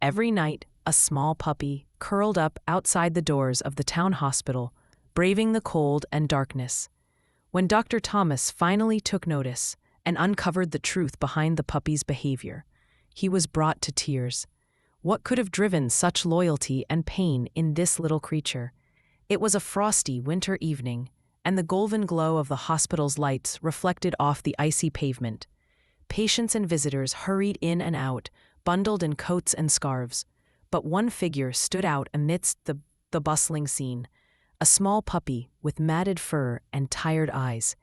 Every night, a small puppy curled up outside the doors of the town hospital, braving the cold and darkness. When Dr. Thomas finally took notice and uncovered the truth behind the puppy's behavior, he was brought to tears. What could have driven such loyalty and pain in this little creature? It was a frosty winter evening, and the golden glow of the hospital's lights reflected off the icy pavement. Patients and visitors hurried in and out, bundled in coats and scarves. But one figure stood out amidst the bustling scene, a small puppy with matted fur and tired eyes.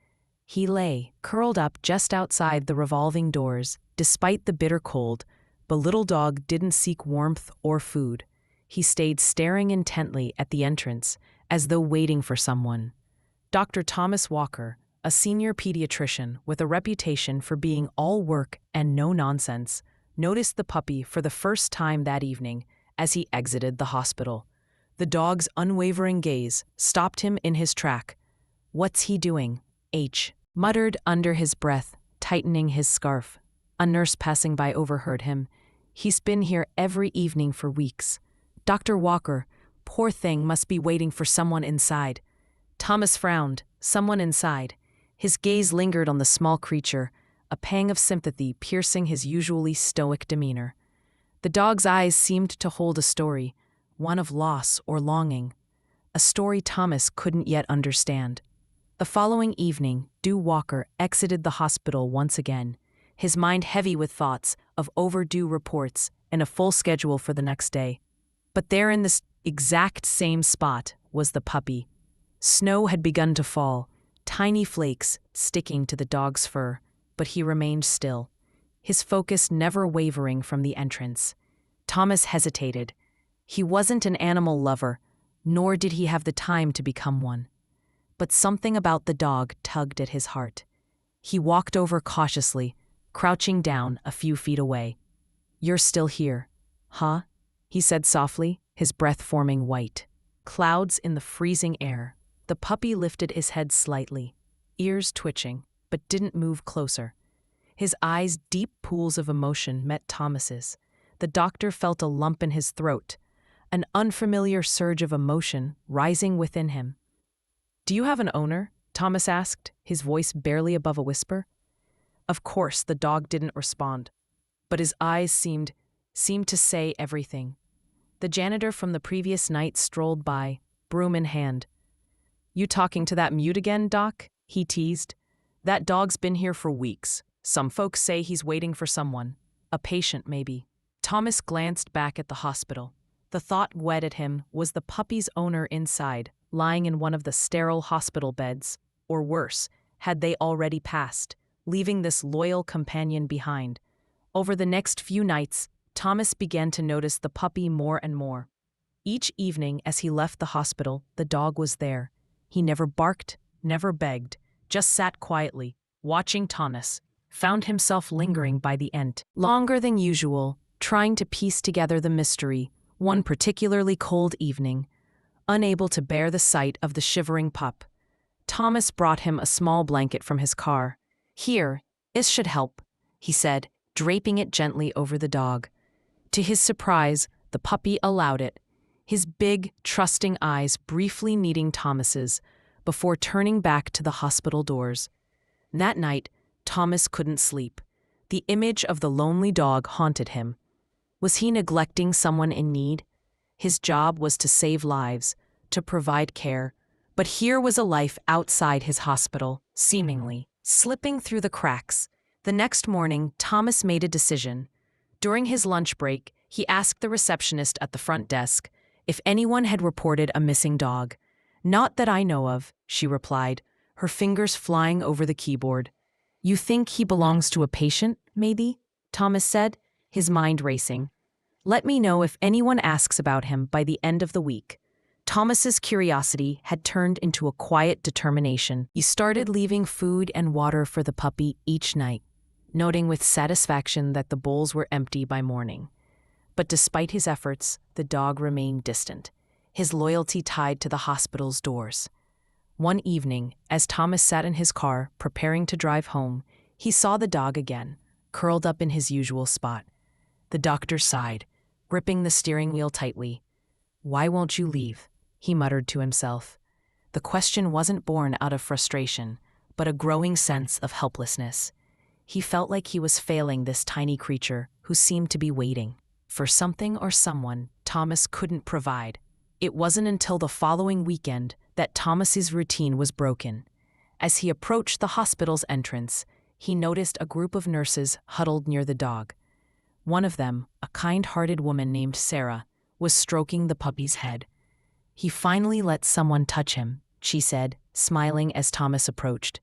He lay, curled up just outside the revolving doors. Despite the bitter cold, the little dog didn't seek warmth or food. He stayed staring intently at the entrance, as though waiting for someone. Dr. Thomas Walker, a senior pediatrician with a reputation for being all work and no nonsense, noticed the puppy for the first time that evening as he exited the hospital. The dog's unwavering gaze stopped him in his track. "What's he doing?" H. muttered under his breath, tightening his scarf. A nurse passing by overheard him. "He's been here every evening for weeks." "Dr. Walker, poor thing must be waiting for someone inside." Thomas frowned. Someone inside. His gaze lingered on the small creature, a pang of sympathy piercing his usually stoic demeanor. The dog's eyes seemed to hold a story, one of loss or longing, a story Thomas couldn't yet understand. The following evening, Walker exited the hospital once again, his mind heavy with thoughts of overdue reports and a full schedule for the next day. But there in this exact same spot was the puppy. Snow had begun to fall, tiny flakes sticking to the dog's fur, but he remained still, his focus never wavering from the entrance. Thomas hesitated. He wasn't an animal lover, nor did he have the time to become one. But something about the dog tugged at his heart. He walked over cautiously, crouching down a few feet away. "You're still here, huh?" he said softly, his breath forming white clouds in the freezing air. The puppy lifted his head slightly, ears twitching, but didn't move closer. His eyes' deep pools of emotion met Thomas's. The doctor felt a lump in his throat, an unfamiliar surge of emotion rising within him. "Do you have an owner?" Thomas asked, his voice barely above a whisper. Of course, the dog didn't respond, but his eyes seemed to say everything. The janitor from the previous night strolled by, broom in hand. "You talking to that mute again, Doc?" he teased. "That dog's been here for weeks. Some folks say he's waiting for someone. A patient, maybe." Thomas glanced back at the hospital. The thought whetted him was the puppy's owner inside, lying in one of the sterile hospital beds, or worse, had they already passed, leaving this loyal companion behind. Over the next few nights, Thomas began to notice the puppy more and more. Each evening as he left the hospital, the dog was there. He never barked, never begged, just sat quietly, watching Thomas, found himself lingering by the end, longer than usual, trying to piece together the mystery. One particularly cold evening, unable to bear the sight of the shivering pup, Thomas brought him a small blanket from his car. "Here, this should help," he said, draping it gently over the dog. To his surprise, the puppy allowed it, his big, trusting eyes briefly meeting Thomas's before turning back to the hospital doors. That night, Thomas couldn't sleep. The image of the lonely dog haunted him. Was he neglecting someone in need? His job was to save lives, to provide care, but here was a life outside his hospital, seemingly slipping through the cracks. The next morning, Thomas made a decision. During his lunch break, he asked the receptionist at the front desk if anyone had reported a missing dog. "Not that I know of," she replied, her fingers flying over the keyboard. "You think he belongs to a patient, maybe?" Thomas said, his mind racing. "Let me know if anyone asks about him by the end of the week." Thomas's curiosity had turned into a quiet determination. He started leaving food and water for the puppy each night, noting with satisfaction that the bowls were empty by morning. But despite his efforts, the dog remained distant, his loyalty tied to the hospital's doors. One evening, as Thomas sat in his car preparing to drive home, he saw the dog again, curled up in his usual spot. The doctor sighed. gripping the steering wheel tightly. "Why won't you leave?" he muttered to himself. The question wasn't born out of frustration, but a growing sense of helplessness. He felt like he was failing this tiny creature who seemed to be waiting for something or someone Thomas couldn't provide. It wasn't until the following weekend that Thomas's routine was broken. As he approached the hospital's entrance, he noticed a group of nurses huddled near the dog. One of them, a kind-hearted woman named Sarah, was stroking the puppy's head. "He finally let someone touch him," she said, smiling as Thomas approached.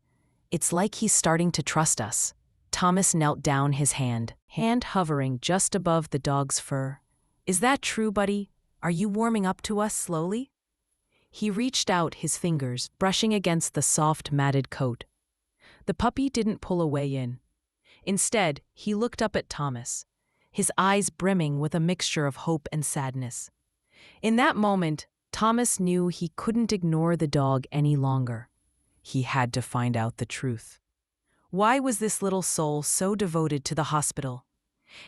"It's like he's starting to trust us." Thomas knelt down, his hand hovering just above the dog's fur. "Is that true, buddy? Are you warming up to us slowly?" He reached out, his fingers brushing against the soft, matted coat. The puppy didn't pull away in. Instead, he looked up at Thomas, his eyes brimming with a mixture of hope and sadness. In that moment, Thomas knew he couldn't ignore the dog any longer. He had to find out the truth. Why was this little soul so devoted to the hospital?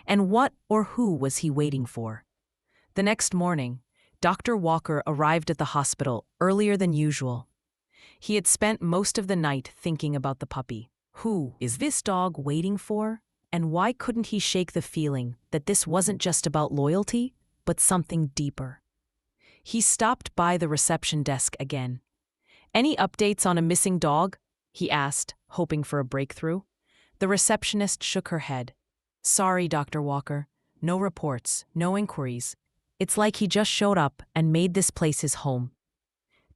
And what or who was he waiting for? The next morning, Dr. Walker arrived at the hospital earlier than usual. He had spent most of the night thinking about the puppy. Who is this dog waiting for? And why couldn't he shake the feeling that this wasn't just about loyalty, but something deeper? He stopped by the reception desk again. "Any updates on a missing dog?" he asked, hoping for a breakthrough. The receptionist shook her head. "Sorry, Dr. Walker. No reports, no inquiries. It's like he just showed up and made this place his home."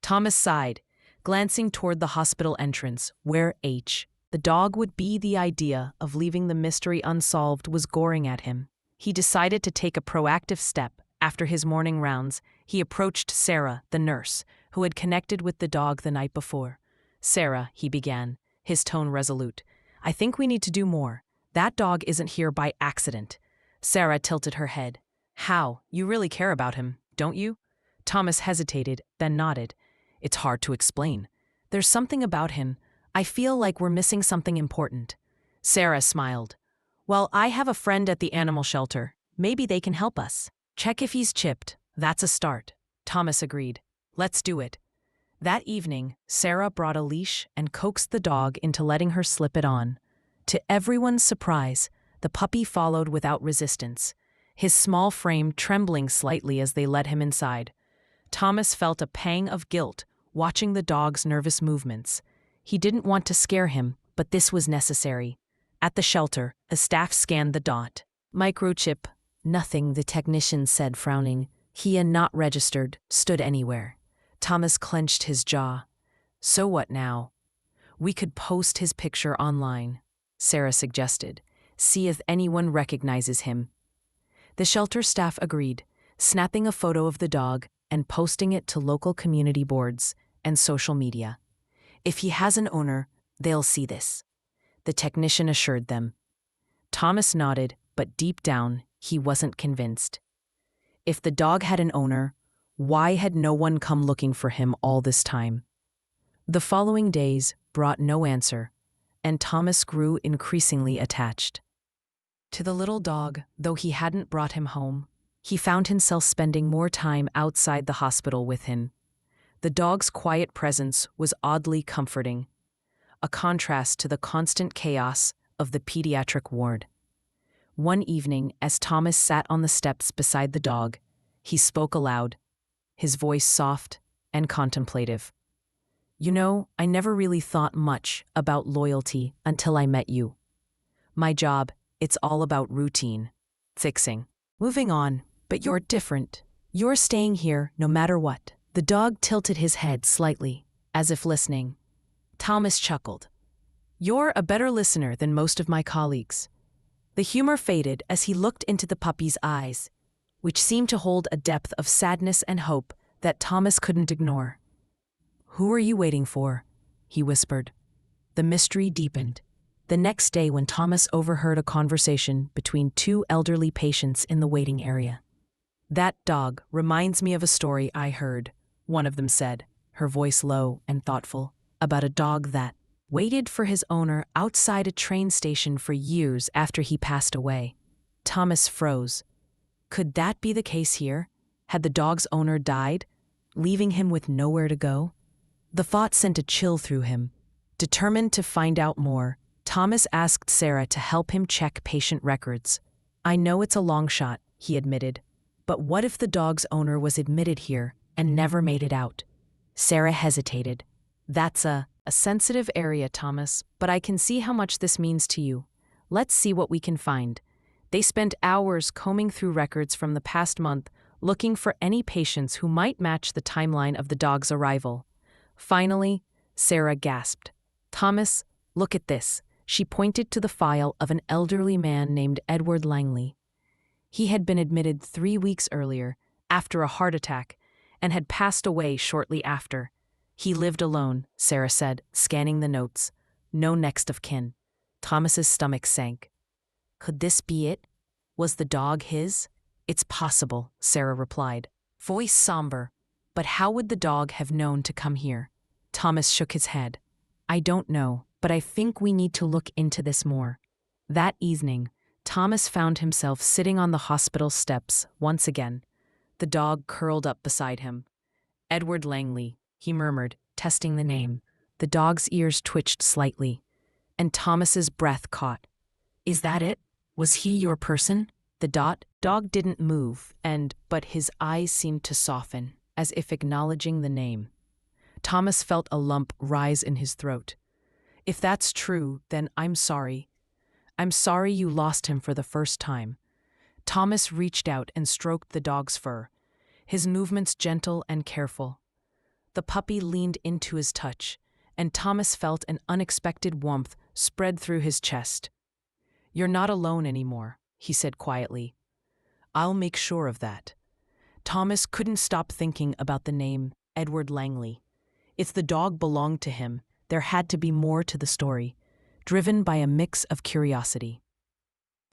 Thomas sighed, glancing toward the hospital entrance, where the dog would be. The idea of leaving the mystery unsolved was goring at him. He decided to take a proactive step. After his morning rounds, he approached Sarah, the nurse, who had connected with the dog the night before. "Sarah," he began, his tone resolute, "I think we need to do more. That dog isn't here by accident." Sarah tilted her head. "How? You really care about him, don't you?" Thomas hesitated, then nodded. "It's hard to explain. There's something about him. I feel like we're missing something important." Sarah smiled. "Well, I have a friend at the animal shelter. Maybe they can help us. Check if he's chipped. That's a start." Thomas agreed. "Let's do it." That evening, Sarah brought a leash and coaxed the dog into letting her slip it on. To everyone's surprise, the puppy followed without resistance, his small frame trembling slightly as they led him inside. Thomas felt a pang of guilt watching the dog's nervous movements. He didn't want to scare him, but this was necessary. At the shelter, a staff scanned the dot. "Microchip." "Nothing," the technician said, frowning. "He and not registered, stood anywhere." Thomas clenched his jaw. "So what now?" "We could post his picture online," Sarah suggested. "See if anyone recognizes him." The shelter staff agreed, snapping a photo of the dog and posting it to local community boards and social media. "If he has an owner, they'll see this," the technician assured them. Thomas nodded, but deep down, he wasn't convinced. If the dog had an owner, why had no one come looking for him all this time? The following days brought no answer, and Thomas grew increasingly attached to the little dog. Though he hadn't brought him home, he found himself spending more time outside the hospital with him. The dog's quiet presence was oddly comforting, a contrast to the constant chaos of the pediatric ward. One evening, as Thomas sat on the steps beside the dog, he spoke aloud, his voice soft and contemplative. "You know, I never really thought much about loyalty until I met you. My job, it's all about routine, fixing, moving on, but you're different. You're staying here no matter what." The dog tilted his head slightly, as if listening. Thomas chuckled. "You're a better listener than most of my colleagues." The humor faded as he looked into the puppy's eyes, which seemed to hold a depth of sadness and hope that Thomas couldn't ignore. "Who are you waiting for?" he whispered. The mystery deepened. The next day, when Thomas overheard a conversation between two elderly patients in the waiting area. "That dog reminds me of a story I heard," one of them said, her voice low and thoughtful, "about a dog that waited for his owner outside a train station for years after he passed away." Thomas froze. Could that be the case here? Had the dog's owner died, leaving him with nowhere to go? The thought sent a chill through him. Determined to find out more, Thomas asked Sarah to help him check patient records. I know it's a long shot, he admitted, but what if the dog's owner was admitted here and never made it out? Sarah hesitated. That's a sensitive area, Thomas, but I can see how much this means to you. Let's see what we can find. They spent hours combing through records from the past month, looking for any patients who might match the timeline of the dog's arrival. Finally, Sarah gasped. Thomas, look at this. She pointed to the file of an elderly man named Edward Langley. He had been admitted 3 weeks earlier, after a heart attack, and had passed away shortly after. He lived alone, Sarah said, scanning the notes. No next of kin. Thomas's stomach sank. Could this be it? Was the dog his? It's possible, Sarah replied, voice somber. But how would the dog have known to come here? Thomas shook his head. I don't know, but I think we need to look into this more. That evening, Thomas found himself sitting on the hospital steps once again, the dog curled up beside him. Edward Langley, he murmured, testing the name. The dog's ears twitched slightly, and Thomas's breath caught. Is that it? Was he your person? The dog didn't move, but his eyes seemed to soften, as if acknowledging the name. Thomas felt a lump rise in his throat. If that's true, then I'm sorry. I'm sorry you lost him for the first time. Thomas reached out and stroked the dog's fur, his movements gentle and careful. The puppy leaned into his touch, and Thomas felt an unexpected warmth spread through his chest. You're not alone anymore, he said quietly. I'll make sure of that. Thomas couldn't stop thinking about the name Edward Langley. If the dog belonged to him, there had to be more to the story. Driven by a mix of curiosity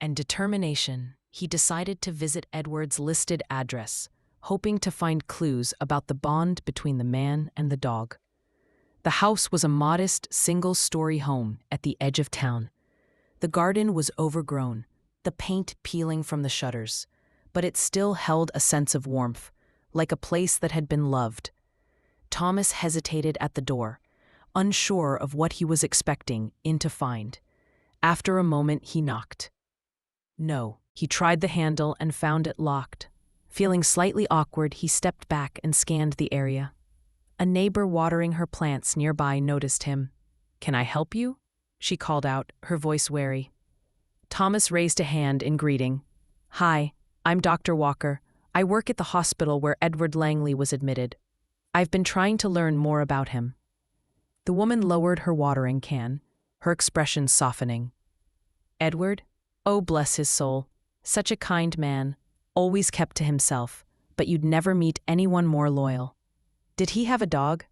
and determination, he decided to visit Edward's listed address, hoping to find clues about the bond between the man and the dog. The house was a modest, single-story home at the edge of town. The garden was overgrown, the paint peeling from the shutters, but it still held a sense of warmth, like a place that had been loved. Thomas hesitated at the door, unsure of what he was expecting to find. After a moment, he knocked. No, he tried the handle and found it locked. Feeling slightly awkward, he stepped back and scanned the area. A neighbor watering her plants nearby noticed him. Can I help you? She called out, her voice wary. Thomas raised a hand in greeting. Hi, I'm Dr. Walker. I work at the hospital where Edward Langley was admitted. I've been trying to learn more about him. The woman lowered her watering can, her expression softening. Edward? Oh, bless his soul. Such a kind man, always kept to himself, but you'd never meet anyone more loyal. Did he have a dog?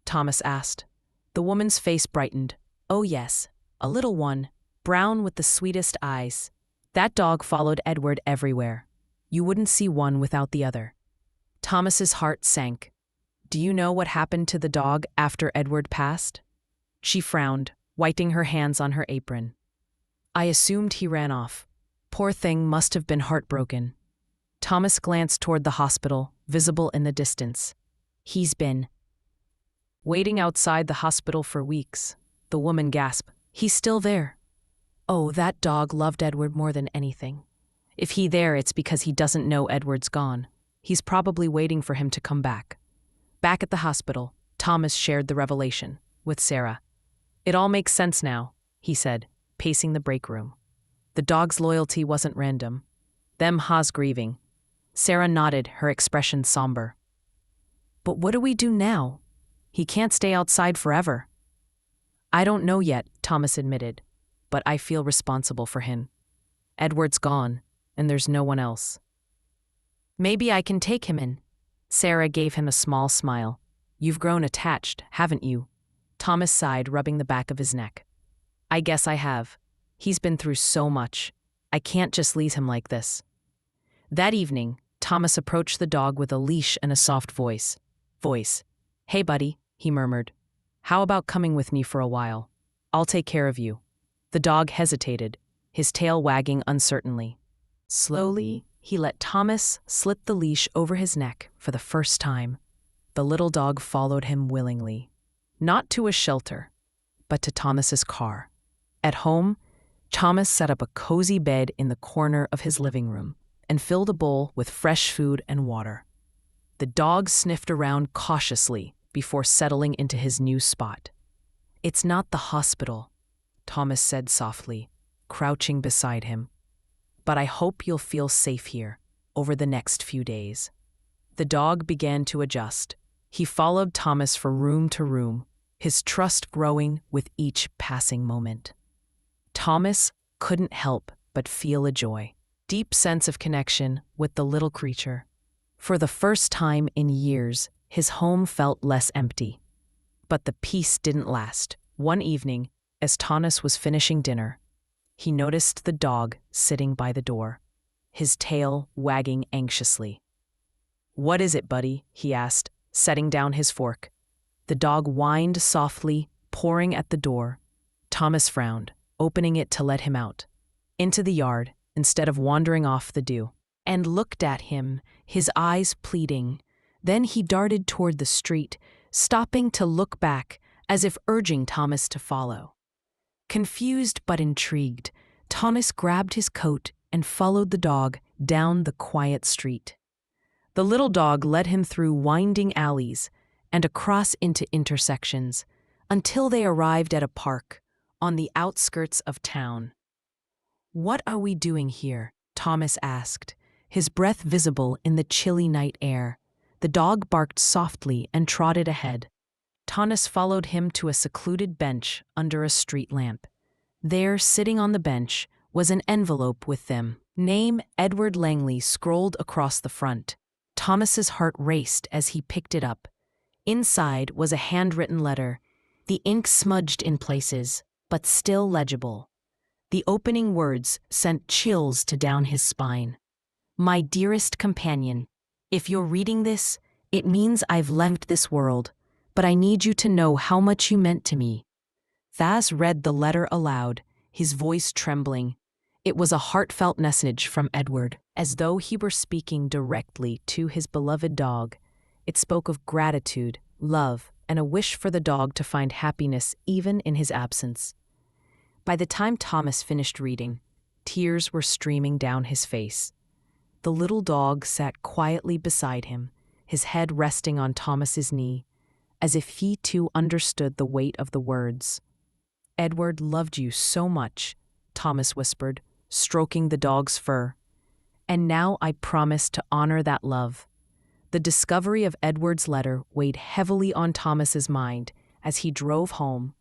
Thomas asked. The woman's face brightened. Oh yes, a little one, brown with the sweetest eyes. That dog followed Edward everywhere. You wouldn't see one without the other. Thomas's heart sank. Do you know what happened to the dog after Edward passed? She frowned, wiping her hands on her apron. I assumed he ran off. Poor thing must have been heartbroken. Thomas glanced toward the hospital, visible in the distance. He's been waiting outside the hospital for weeks. The woman gasped. He's still there. Oh, that dog loved Edward more than anything. If he's there, it's because he doesn't know Edward's gone. He's probably waiting for him to come back. Back at the hospital, Thomas shared the revelation with Sarah. It all makes sense now, he said, pacing the break room. The dog's loyalty wasn't random. Them ha's grieving. Sarah nodded, her expression somber. But what do we do now? He can't stay outside forever. I don't know yet, Thomas admitted, but I feel responsible for him. Edward's gone, and there's no one else. Maybe I can take him in. Sarah gave him a small smile. You've grown attached, haven't you? Thomas sighed, rubbing the back of his neck. I guess I have. He's been through so much. I can't just leave him like this. That evening, Thomas approached the dog with a leash and a soft voice. Hey, buddy, he murmured. How about coming with me for a while? I'll take care of you. The dog hesitated, his tail wagging uncertainly. Slowly, He let Thomas slip the leash over his neck for the first time. The little dog followed him willingly, not to a shelter, but to Thomas's car. At home, Thomas set up a cozy bed in the corner of his living room and filled a bowl with fresh food and water. The dog sniffed around cautiously before settling into his new spot. "It's not the hospital," Thomas said softly, crouching beside him. "But I hope you'll feel safe here over the next few days." The dog began to adjust. He followed Thomas from room to room, his trust growing with each passing moment. Thomas couldn't help but feel a deep sense of connection with the little creature. For the first time in years, his home felt less empty. But the peace didn't last. One evening, as Thomas was finishing dinner, he noticed the dog sitting by the door, his tail wagging anxiously. "What is it, buddy?" he asked, setting down his fork. The dog whined softly, pouring at the door. Thomas frowned, opening it to let him out into the yard instead of wandering off the dew, and looked at him, his eyes pleading. Then he darted toward the street, stopping to look back as if urging Thomas to follow. Confused but intrigued, Thomas grabbed his coat and followed the dog down the quiet street. The little dog led him through winding alleys and across into intersections until they arrived at a park on the outskirts of town. "What are we doing here?" Thomas asked, his breath visible in the chilly night air. The dog barked softly and trotted ahead. Thomas followed him to a secluded bench under a street lamp. There, sitting on the bench, was an envelope with them. Name Edward Langley scrolled across the front. Thomas's heart raced as he picked it up. Inside was a handwritten letter, the ink smudged in places, but still legible. The opening words sent chills down his spine. "My dearest companion, if you're reading this, it means I've left this world, but I need you to know how much you meant to me." Thas read the letter aloud, his voice trembling. It was a heartfelt message from Edward, as though he were speaking directly to his beloved dog. It spoke of gratitude, love, and a wish for the dog to find happiness even in his absence. By the time Thomas finished reading, tears were streaming down his face. The little dog sat quietly beside him, his head resting on Thomas's knee, as if he too understood the weight of the words. "Edward loved you so much," Thomas whispered, stroking the dog's fur. "And now I promise to honor that love." The discovery of Edward's letter weighed heavily on Thomas's mind as he drove home,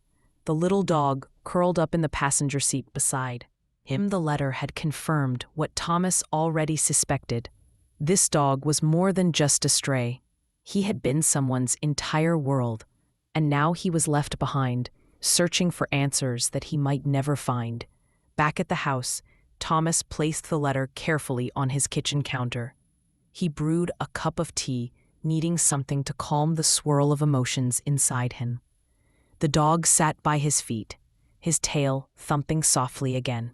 the little dog curled up in the passenger seat beside him. The letter had confirmed what Thomas already suspected. This dog was more than just a stray. He had been someone's entire world, and now he was left behind, searching for answers that he might never find. Back at the house, Thomas placed the letter carefully on his kitchen counter. He brewed a cup of tea, needing something to calm the swirl of emotions inside him. The dog sat by his feet, his tail thumping softly again.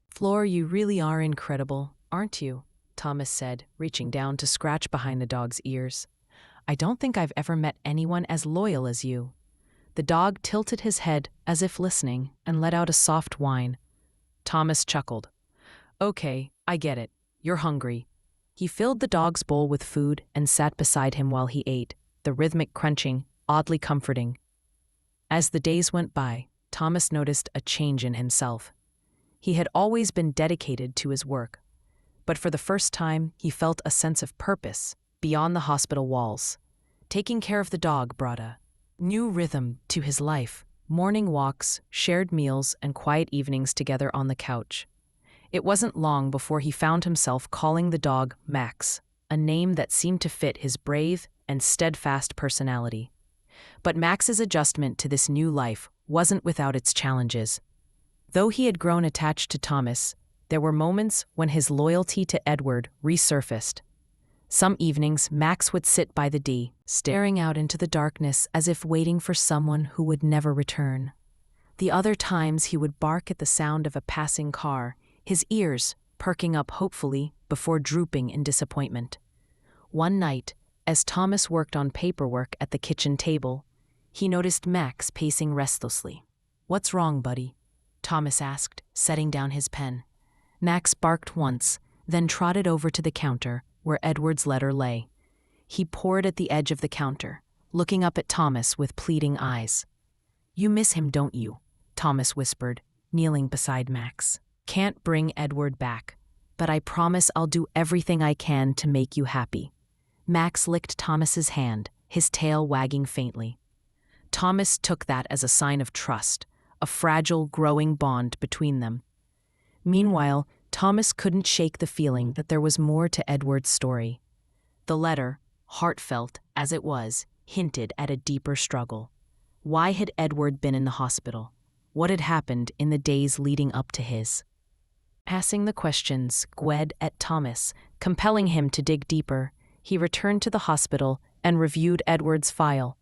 "Floor, you really are incredible, aren't you?" Thomas said, reaching down to scratch behind the dog's ears. "I don't think I've ever met anyone as loyal as you." The dog tilted his head as if listening and let out a soft whine. Thomas chuckled. "Okay, I get it. You're hungry." He filled the dog's bowl with food and sat beside him while he ate, the rhythmic crunching oddly comforting. As the days went by, Thomas noticed a change in himself. He had always been dedicated to his work, but for the first time he felt a sense of purpose beyond the hospital walls. Taking care of the dog brought a new rhythm to his life, morning walks, shared meals, and quiet evenings together on the couch. It wasn't long before he found himself calling the dog Max, a name that seemed to fit his brave and steadfast personality. But Max's adjustment to this new life wasn't without its challenges. Though he had grown attached to Thomas, there were moments when his loyalty to Edward resurfaced. Some evenings, Max would sit by the D, staring out into the darkness as if waiting for someone who would never return. The other times he would bark at the sound of a passing car, his ears perking up hopefully before drooping in disappointment. One night, as Thomas worked on paperwork at the kitchen table, he noticed Max pacing restlessly. "What's wrong, buddy?" Thomas asked, setting down his pen. Max barked once, then trotted over to the counter where Edward's letter lay. He poured at the edge of the counter, looking up at Thomas with pleading eyes. "You miss him, don't you?" Thomas whispered, kneeling beside Max. "Can't bring Edward back, but I promise I'll do everything I can to make you happy." Max licked Thomas's hand, his tail wagging faintly. Thomas took that as a sign of trust, a fragile, growing bond between them. Meanwhile, Thomas couldn't shake the feeling that there was more to Edward's story. The letter, heartfelt as it was, hinted at a deeper struggle. Why had Edward been in the hospital? What had happened in the days leading up to his? Passing the questions gwed at Thomas, compelling him to dig deeper, he returned to the hospital and reviewed Edward's file.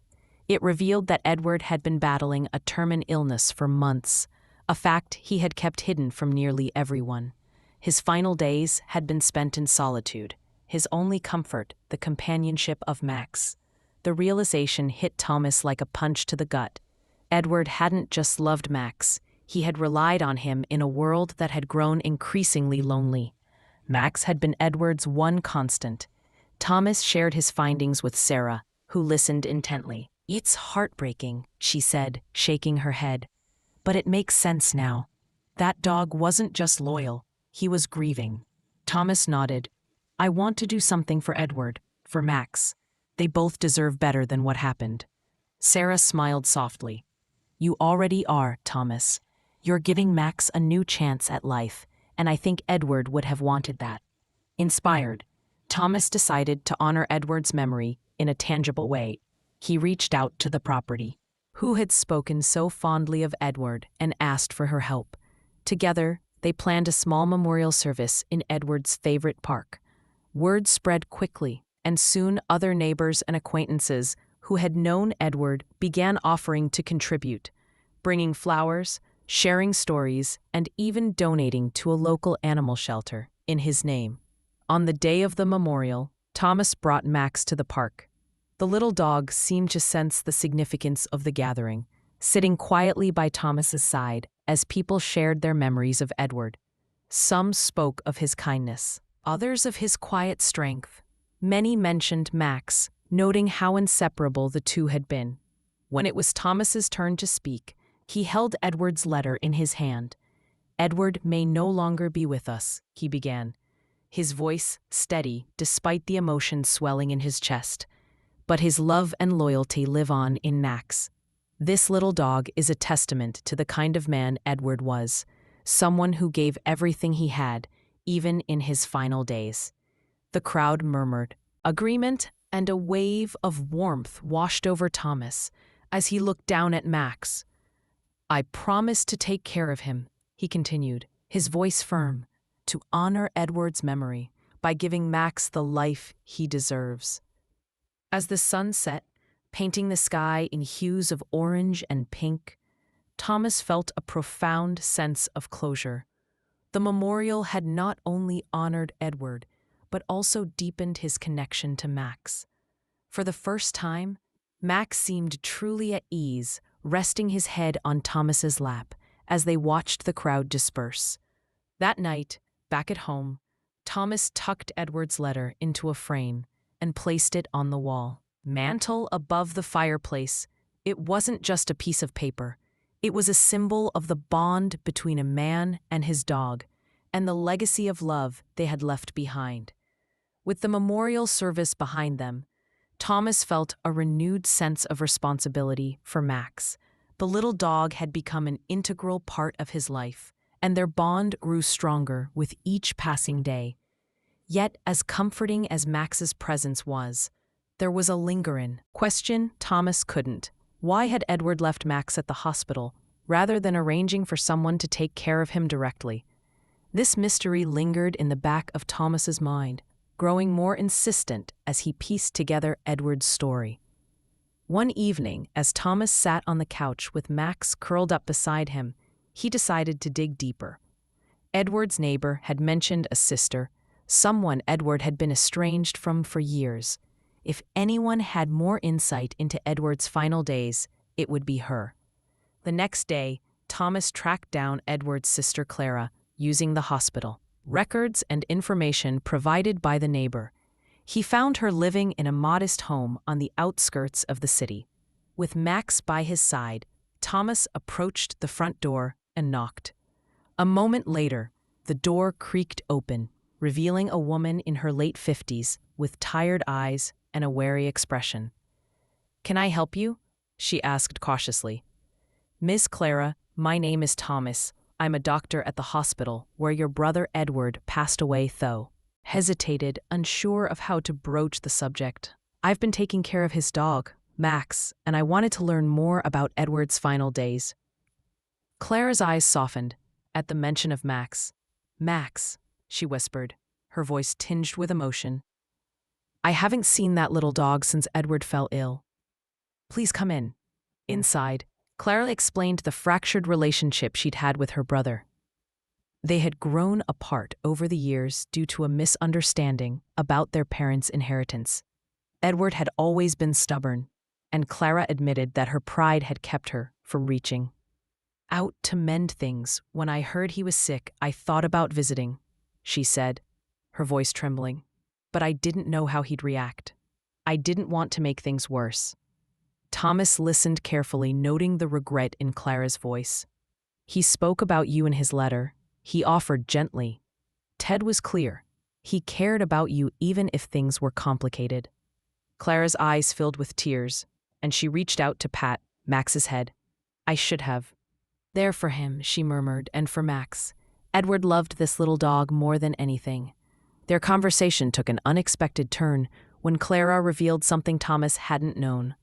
It revealed that Edward had been battling a terminal illness for months, a fact he had kept hidden from nearly everyone. His final days had been spent in solitude, his only comfort the companionship of Max. The realization hit Thomas like a punch to the gut. Edward hadn't just loved Max, he had relied on him in a world that had grown increasingly lonely. Max had been Edward's one constant. Thomas shared his findings with Sarah, who listened intently. "It's heartbreaking," she said, shaking her head. "But it makes sense now. That dog wasn't just loyal, he was grieving." Thomas nodded. "I want to do something for Edward, for Max. They both deserve better than what happened." Sarah smiled softly. "You already are, Thomas. You're giving Max a new chance at life, and I think Edward would have wanted that." Inspired, Thomas decided to honor Edward's memory in a tangible way. He reached out to the property, who had spoken so fondly of Edward, and asked for her help. Together, they planned a small memorial service in Edward's favorite park. Word spread quickly, and soon other neighbors and acquaintances who had known Edward began offering to contribute, bringing flowers, sharing stories, and even donating to a local animal shelter in his name. On the day of the memorial, Thomas brought Max to the park. The little dog seemed to sense the significance of the gathering, sitting quietly by Thomas's side as people shared their memories of Edward. Some spoke of his kindness, others of his quiet strength. Many mentioned Max, noting how inseparable the two had been. When it was Thomas's turn to speak, he held Edward's letter in his hand. "Edward may no longer be with us," he began, his voice steady despite the emotion swelling in his chest. "But his love and loyalty live on in Max. This little dog is a testament to the kind of man Edward was, someone who gave everything he had, even in his final days." The crowd murmured agreement, and a wave of warmth washed over Thomas as he looked down at Max. "I promise to take care of him," he continued, his voice firm, "to honor Edward's memory by giving Max the life he deserves." As the sun set, painting the sky in hues of orange and pink, Thomas felt a profound sense of closure. The memorial had not only honored Edward, but also deepened his connection to Max. For the first time, Max seemed truly at ease, resting his head on Thomas's lap as they watched the crowd disperse. That night, back at home, Thomas tucked Edward's letter into a frame and placed it on the wall. Mantle above the fireplace, it wasn't just a piece of paper. It was a symbol of the bond between a man and his dog, and the legacy of love they had left behind. With the memorial service behind them, Thomas felt a renewed sense of responsibility for Max. The little dog had become an integral part of his life, and their bond grew stronger with each passing day. Yet, as comforting as Max's presence was, there was a lingering question Thomas couldn't. Why had Edward left Max at the hospital, rather than arranging for someone to take care of him directly? This mystery lingered in the back of Thomas's mind, growing more insistent as he pieced together Edward's story. One evening, as Thomas sat on the couch with Max curled up beside him, he decided to dig deeper. Edward's neighbor had mentioned a sister, someone Edward had been estranged from for years. If anyone had more insight into Edward's final days, it would be her. The next day, Thomas tracked down Edward's sister Clara, using the hospital records and information provided by the neighbor. He found her living in a modest home on the outskirts of the city. With Max by his side, Thomas approached the front door and knocked. A moment later, the door creaked open, revealing a woman in her late 50s with tired eyes and a wary expression. "Can I help you?" she asked cautiously. "Miss Clara, my name is Thomas. I'm a doctor at the hospital where your brother Edward passed away, though." Hesitated, unsure of how to broach the subject. "I've been taking care of his dog, Max, and I wanted to learn more about Edward's final days." Clara's eyes softened at the mention of Max. "Max," she whispered, her voice tinged with emotion. "I haven't seen that little dog since Edward fell ill. Please come in." Inside, Clara explained the fractured relationship she'd had with her brother. They had grown apart over the years due to a misunderstanding about their parents' inheritance. Edward had always been stubborn, and Clara admitted that her pride had kept her from reaching out to mend things. "When I heard he was sick, I thought about visiting," she said, her voice trembling. "But I didn't know how he'd react. I didn't want to make things worse." Thomas listened carefully, noting the regret in Clara's voice. "He spoke about you in his letter," he offered gently. "Ted was clear. He cared about you even if things were complicated." Clara's eyes filled with tears, and she reached out to pat Max's head. "I should have." "There for him," she murmured, "and for Max. Edward loved this little dog more than anything." Their conversation took an unexpected turn when Clara revealed something Thomas hadn't known.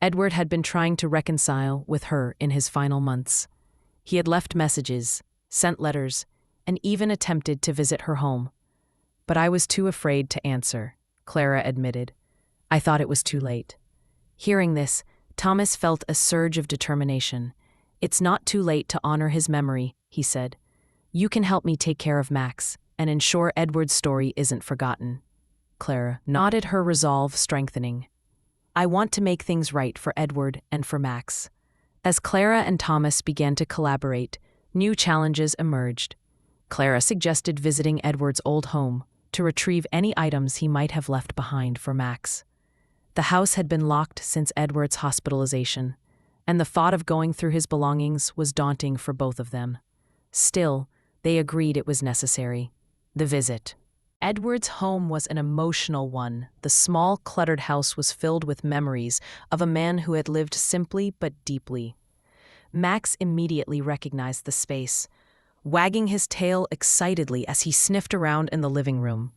Edward had been trying to reconcile with her in his final months. He had left messages, sent letters, and even attempted to visit her home. "But I was too afraid to answer," Clara admitted. "I thought it was too late." Hearing this, Thomas felt a surge of determination. "It's not too late to honor his memory," he said. "You can help me take care of Max and ensure Edward's story isn't forgotten." Clara nodded, her resolve strengthening. "I want to make things right for Edward and for Max." As Clara and Thomas began to collaborate, new challenges emerged. Clara suggested visiting Edward's old home to retrieve any items he might have left behind for Max. The house had been locked since Edward's hospitalization, and the thought of going through his belongings was daunting for both of them. Still, they agreed it was necessary. The visit. Edward's home was an emotional one. The small, cluttered house was filled with memories of a man who had lived simply but deeply. Max immediately recognized the space, wagging his tail excitedly as he sniffed around in the living room.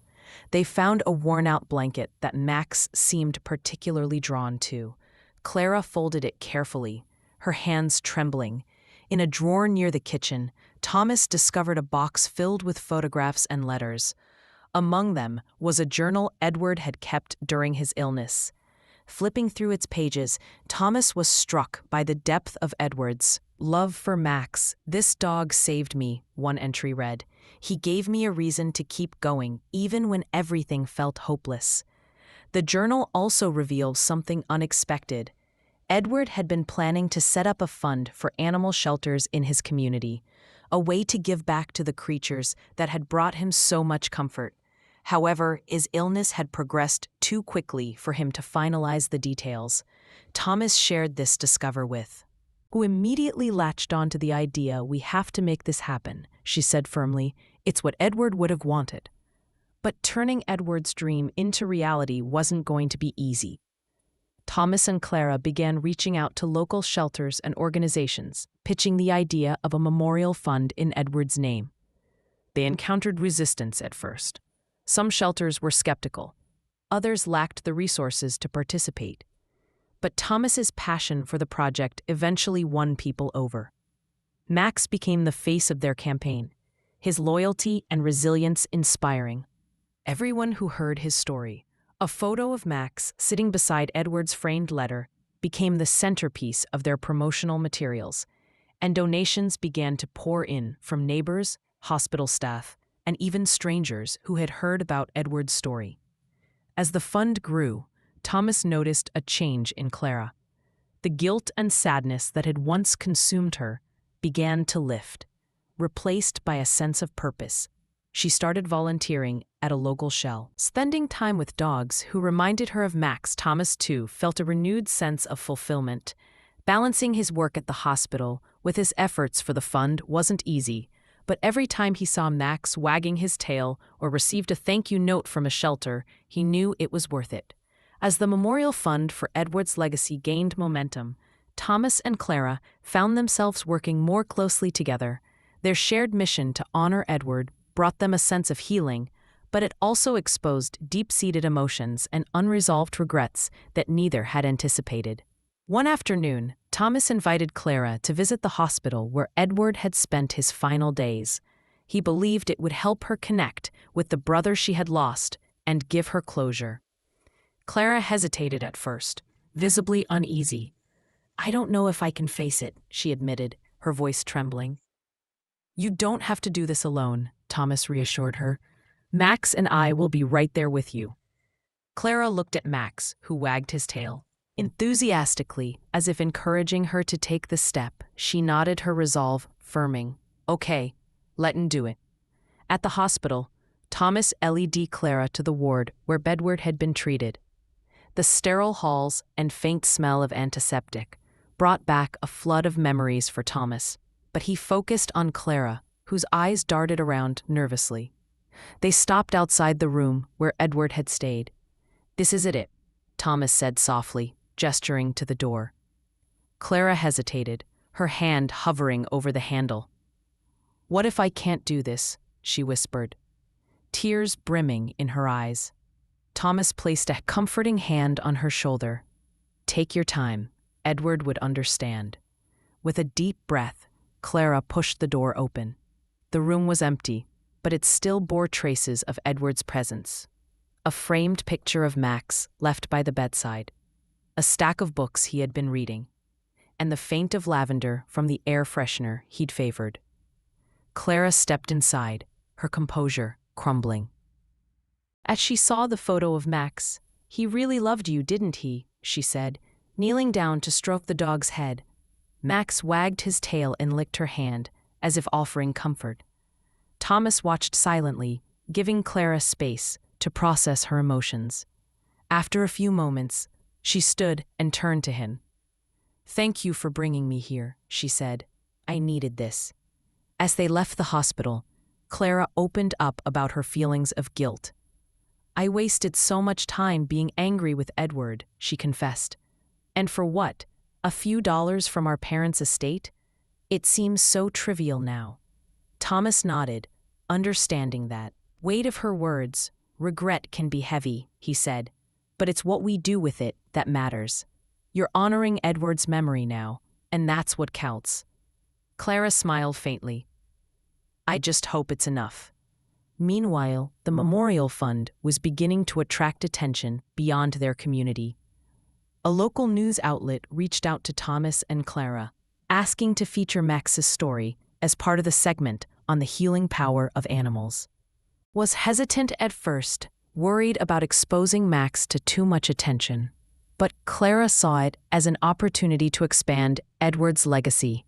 They found a worn-out blanket that Max seemed particularly drawn to. Clara folded it carefully, her hands trembling. In a drawer near the kitchen, Thomas discovered a box filled with photographs and letters. Among them was a journal Edward had kept during his illness. Flipping through its pages, Thomas was struck by the depth of Edward's love for Max. "This dog saved me," one entry read. "He gave me a reason to keep going, even when everything felt hopeless." The journal also reveals something unexpected. Edward had been planning to set up a fund for animal shelters in his community, a way to give back to the creatures that had brought him so much comfort. However, his illness had progressed too quickly for him to finalize the details. Thomas shared this discovery with, who immediately latched onto the idea. "We have to make this happen," she said firmly. "It's what Edward would have wanted." But turning Edward's dream into reality wasn't going to be easy. Thomas and Clara began reaching out to local shelters and organizations, pitching the idea of a memorial fund in Edward's name. They encountered resistance at first. Some shelters were skeptical. Others lacked the resources to participate. But Thomas's passion for the project eventually won people over. Max became the face of their campaign, his loyalty and resilience inspiring. Everyone who heard his story, a photo of Max sitting beside Edward's framed letter, became the centerpiece of their promotional materials, and donations began to pour in from neighbors, hospital staff, and even strangers who had heard about Edward's story. As the fund grew, Thomas noticed a change in Clara. The guilt and sadness that had once consumed her began to lift, replaced by a sense of purpose. She started volunteering at a local shell. Spending time with dogs who reminded her of Max, Thomas too felt a renewed sense of fulfillment. Balancing his work at the hospital with his efforts for the fund wasn't easy, but every time he saw Max wagging his tail or received a thank you note from a shelter, he knew it was worth it. As the memorial fund for Edward's legacy gained momentum, Thomas and Clara found themselves working more closely together. Their shared mission to honor Edward brought them a sense of healing, but it also exposed deep-seated emotions and unresolved regrets that neither had anticipated. One afternoon, Thomas invited Clara to visit the hospital where Edward had spent his final days. He believed it would help her connect with the brother she had lost and give her closure. Clara hesitated at first, visibly uneasy. "I don't know if I can face it," she admitted, her voice trembling. "You don't have to do this alone," Thomas reassured her. "Max and I will be right there with you." Clara looked at Max, who wagged his tail. Enthusiastically, as if encouraging her to take the step, she nodded her resolve, firming, "Okay, let'n do it." At the hospital, Thomas led Clara to the ward where Edward had been treated. The sterile halls and faint smell of antiseptic brought back a flood of memories for Thomas, but he focused on Clara, whose eyes darted around nervously. They stopped outside the room where Edward had stayed. "This is it," Thomas said softly, gesturing to the door. Clara hesitated, her hand hovering over the handle. "What if I can't do this?" she whispered, tears brimming in her eyes. Thomas placed a comforting hand on her shoulder. "Take your time. Edward would understand." With a deep breath, Clara pushed the door open. The room was empty, but it still bore traces of Edward's presence. A framed picture of Max left by the bedside, a stack of books he had been reading, and the faint of lavender from the air freshener he'd favored. Clara stepped inside, her composure crumbling. As she saw the photo of Max, "He really loved you, didn't he?" she said, kneeling down to stroke the dog's head. Max wagged his tail and licked her hand, as if offering comfort. Thomas watched silently, giving Clara space to process her emotions. After a few moments, she stood and turned to him. "Thank you for bringing me here," she said. "I needed this." As they left the hospital, Clara opened up about her feelings of guilt. "I wasted so much time being angry with Edward," she confessed. "And for what? A few dollars from our parents' estate? It seems so trivial now." Thomas nodded, understanding that. Weight of her words, "Regret can be heavy," he said, "but it's what we do with it that matters. You're honoring Edward's memory now, and that's what counts." Clara smiled faintly. "I just hope it's enough." Meanwhile, the Memorial Fund was beginning to attract attention beyond their community. A local news outlet reached out to Thomas and Clara, asking to feature Max's story as part of the segment on the healing power of animals. Was hesitant at first, worried about exposing Max to too much attention, but Clara saw it as an opportunity to expand Edward's legacy.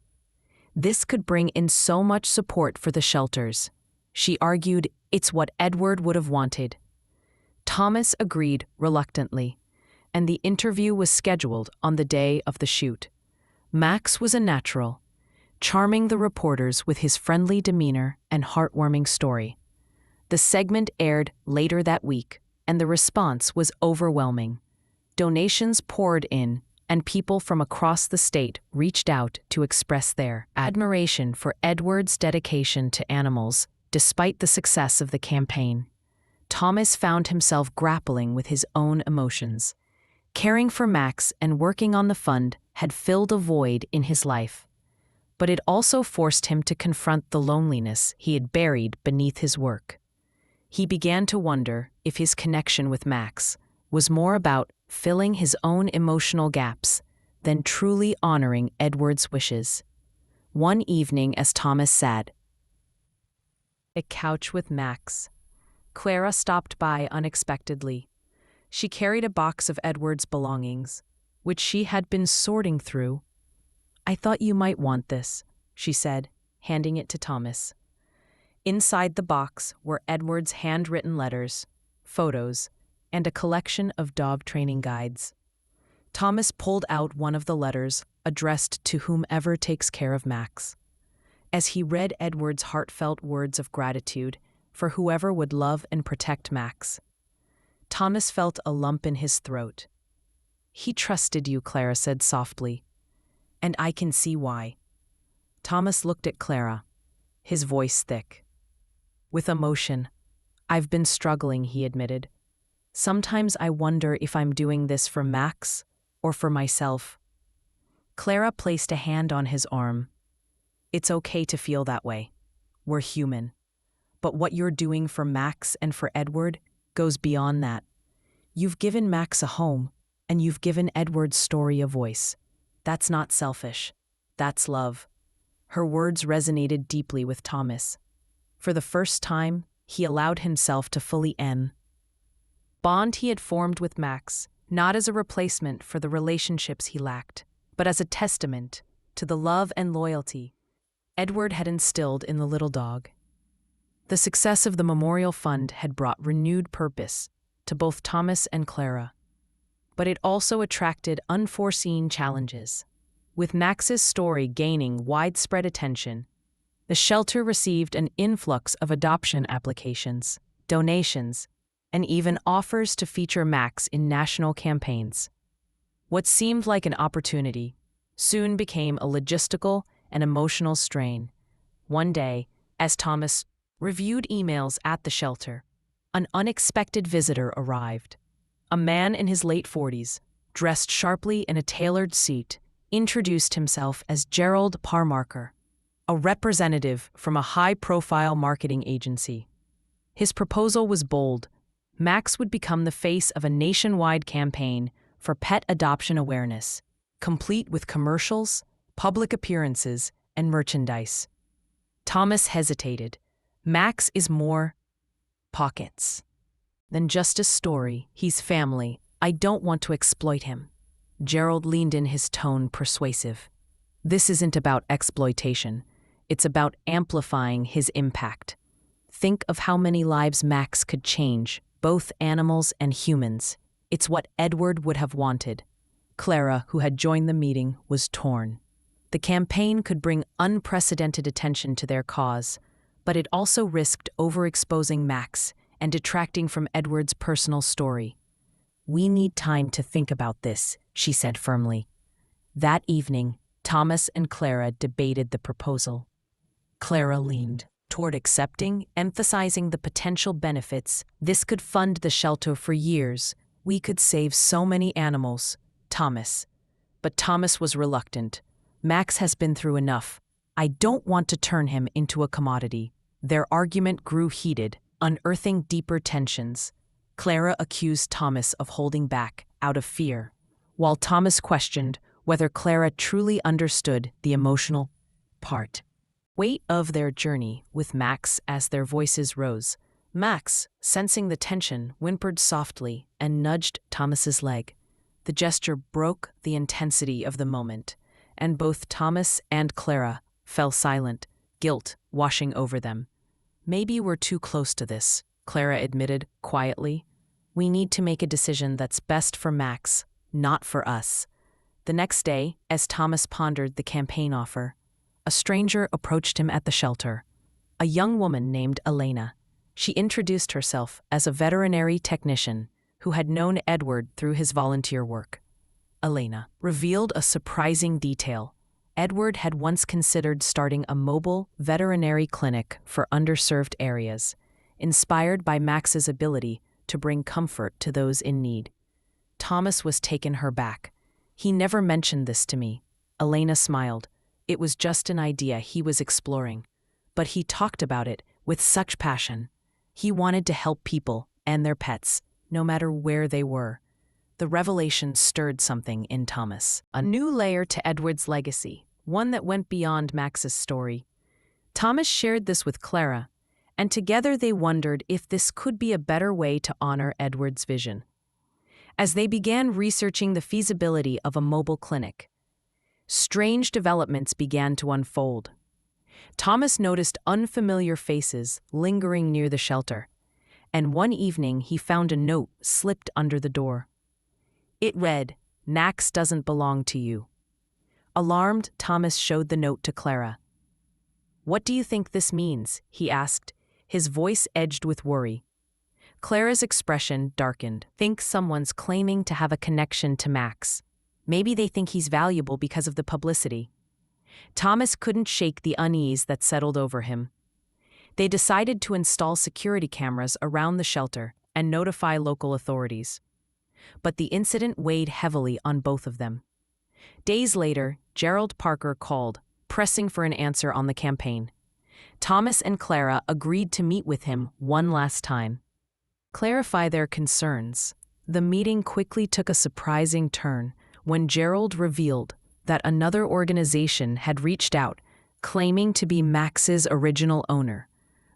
This could bring in so much support for the shelters. She argued it's what Edward would have wanted. Thomas agreed reluctantly, and the interview was scheduled on the day of the shoot. Max was a natural, charming the reporters with his friendly demeanor and heartwarming story. The segment aired later that week, and the response was overwhelming. Donations poured in, and people from across the state reached out to express their admiration for Edward's dedication to animals despite the success of the campaign. Thomas found himself grappling with his own emotions. Caring for Max and working on the fund had filled a void in his life, but it also forced him to confront the loneliness he had buried beneath his work. He began to wonder if his connection with Max was more about filling his own emotional gaps than truly honoring Edward's wishes. One evening, as Thomas sat a couch with Max. Clara stopped by unexpectedly. She carried a box of Edward's belongings, which she had been sorting through. "I thought you might want this," she said, handing it to Thomas. Inside the box were Edward's handwritten letters, photos, and a collection of dog training guides. Thomas pulled out one of the letters addressed to whomever takes care of Max. As he read Edward's heartfelt words of gratitude for whoever would love and protect Max, Thomas felt a lump in his throat. "He trusted you," Clara said softly, "and I can see why." Thomas looked at Clara, his voice thick with emotion. "I've been struggling," he admitted. "Sometimes I wonder if I'm doing this for Max or for myself." Clara placed a hand on his arm. "It's okay to feel that way. We're human. But what you're doing for Max and for Edward goes beyond that. You've given Max a home, and you've given Edward's story a voice. That's not selfish. That's love." Her words resonated deeply with Thomas. For the first time, he allowed himself to fully bond he had formed with Max, not as a replacement for the relationships he lacked, but as a testament to the love and loyalty Edward had instilled in the little dog. The success of the Memorial Fund had brought renewed purpose to both Thomas and Clara, but it also attracted unforeseen challenges. With Max's story gaining widespread attention, the shelter received an influx of adoption applications, donations, and even offers to feature Max in national campaigns. What seemed like an opportunity soon became a logistical and emotional strain. One day, as Thomas reviewed emails at the shelter, an unexpected visitor arrived. A man in his late 40s, dressed sharply in a tailored suit, introduced himself as Gerald Parmarker, a representative from a high-profile marketing agency. His proposal was bold. Max would become the face of a nationwide campaign for pet adoption awareness, complete with commercials, public appearances, and merchandise. Thomas hesitated. Max is more pockets than just a story. He's family. I don't want to exploit him. Gerald leaned in, his tone persuasive. This isn't about exploitation. It's about amplifying his impact. Think of how many lives Max could change, both animals and humans. It's what Edward would have wanted. Clara, who had joined the meeting, was torn. The campaign could bring unprecedented attention to their cause, but it also risked overexposing Max and detracting from Edward's personal story. "We need time to think about this," she said firmly. That evening, Thomas and Clara debated the proposal. Clara leaned toward accepting, emphasizing the potential benefits. "This could fund the shelter for years. We could save so many animals." But Thomas was reluctant. "Max has been through enough. I don't want to turn him into a commodity." Their argument grew heated, unearthing deeper tensions. Clara accused Thomas of holding back out of fear, while Thomas questioned whether Clara truly understood the emotional weight of their journey with Max. As their voices rose, Max, sensing the tension, whimpered softly and nudged Thomas's leg. The gesture broke the intensity of the moment, and both Thomas and Clara fell silent, guilt washing over them. "Maybe we're too close to this," Clara admitted quietly. "We need to make a decision that's best for Max, not for us." The next day, as Thomas pondered the campaign offer, a stranger approached him at the shelter. A young woman named Elena. She introduced herself as a veterinary technician who had known Edward through his volunteer work. Elena revealed a surprising detail. Edward had once considered starting a mobile veterinary clinic for underserved areas, inspired by Max's ability to bring comfort to those in need. Thomas was taken aback. "He never mentioned this to me." Elena smiled. "It was just an idea he was exploring. But he talked about it with such passion. He wanted to help people and their pets, no matter where they were." The revelation stirred something in Thomas. A new layer to Edward's legacy, one that went beyond Max's story. Thomas shared this with Clara, and together they wondered if this could be a better way to honor Edward's vision. As they began researching the feasibility of a mobile clinic, strange developments began to unfold. Thomas noticed unfamiliar faces lingering near the shelter, and one evening he found a note slipped under the door. It read, "Max doesn't belong to you." Alarmed, Thomas showed the note to Clara. "What do you think this means?" he asked, his voice edged with worry. Clara's expression darkened. "Think someone's claiming to have a connection to Max. Maybe they think he's valuable because of the publicity." Thomas couldn't shake the unease that settled over him. They decided to install security cameras around the shelter and notify local authorities. But the incident weighed heavily on both of them. Days later, Gerald Parker called, pressing for an answer on the campaign. Thomas and Clara agreed to meet with him one last time. Clarify their concerns. The meeting quickly took a surprising turn when Gerald revealed that another organization had reached out, claiming to be Max's original owner.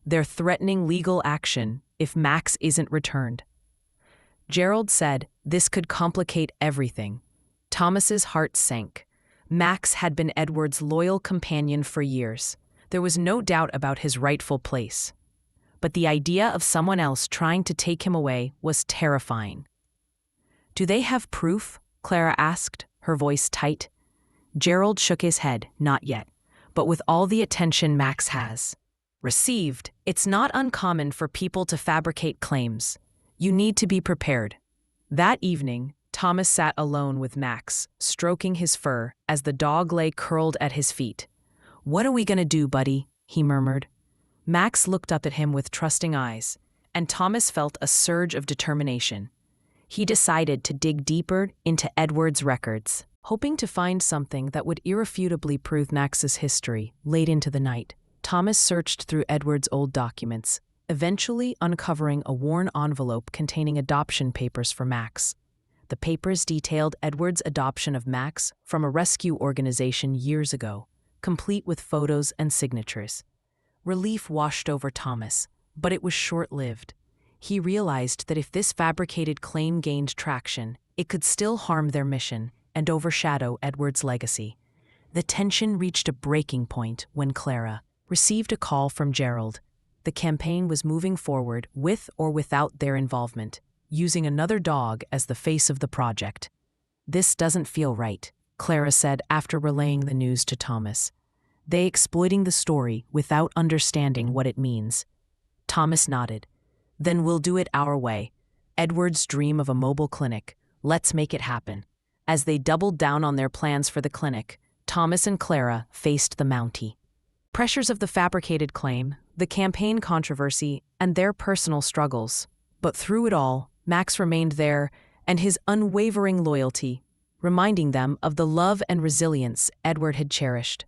They're threatening legal action if Max isn't returned. Gerald said this could complicate everything. Thomas's heart sank. Max had been Edward's loyal companion for years. There was no doubt about his rightful place. But the idea of someone else trying to take him away was terrifying. "Do they have proof?" Clara asked, her voice tight. Gerald shook his head, "Not yet. But with all the attention Max has received, it's not uncommon for people to fabricate claims. You need to be prepared." That evening, Thomas sat alone with Max, stroking his fur as the dog lay curled at his feet. "What are we going to do, buddy?" he murmured. Max looked up at him with trusting eyes, and Thomas felt a surge of determination. He decided to dig deeper into Edward's records, hoping to find something that would irrefutably prove Max's history. Late into the night, Thomas searched through Edward's old documents, eventually uncovering a worn envelope containing adoption papers for Max. The papers detailed Edward's adoption of Max from a rescue organization years ago, complete with photos and signatures. Relief washed over Thomas, but it was short-lived. He realized that if this fabricated claim gained traction, it could still harm their mission and overshadow Edward's legacy. The tension reached a breaking point when Clara received a call from Gerald. The campaign was moving forward with or without their involvement, using another dog as the face of the project. "This doesn't feel right," Clara said after relaying the news to Thomas. "They exploiting the story without understanding what it means." Thomas nodded. "Then we'll do it our way. Edward's dream of a mobile clinic. Let's make it happen." As they doubled down on their plans for the clinic, Thomas and Clara faced the Mountie. Pressures of the fabricated claim, the campaign controversy, and their personal struggles. But through it all, Max remained there, and his unwavering loyalty, reminding them of the love and resilience Edward had cherished.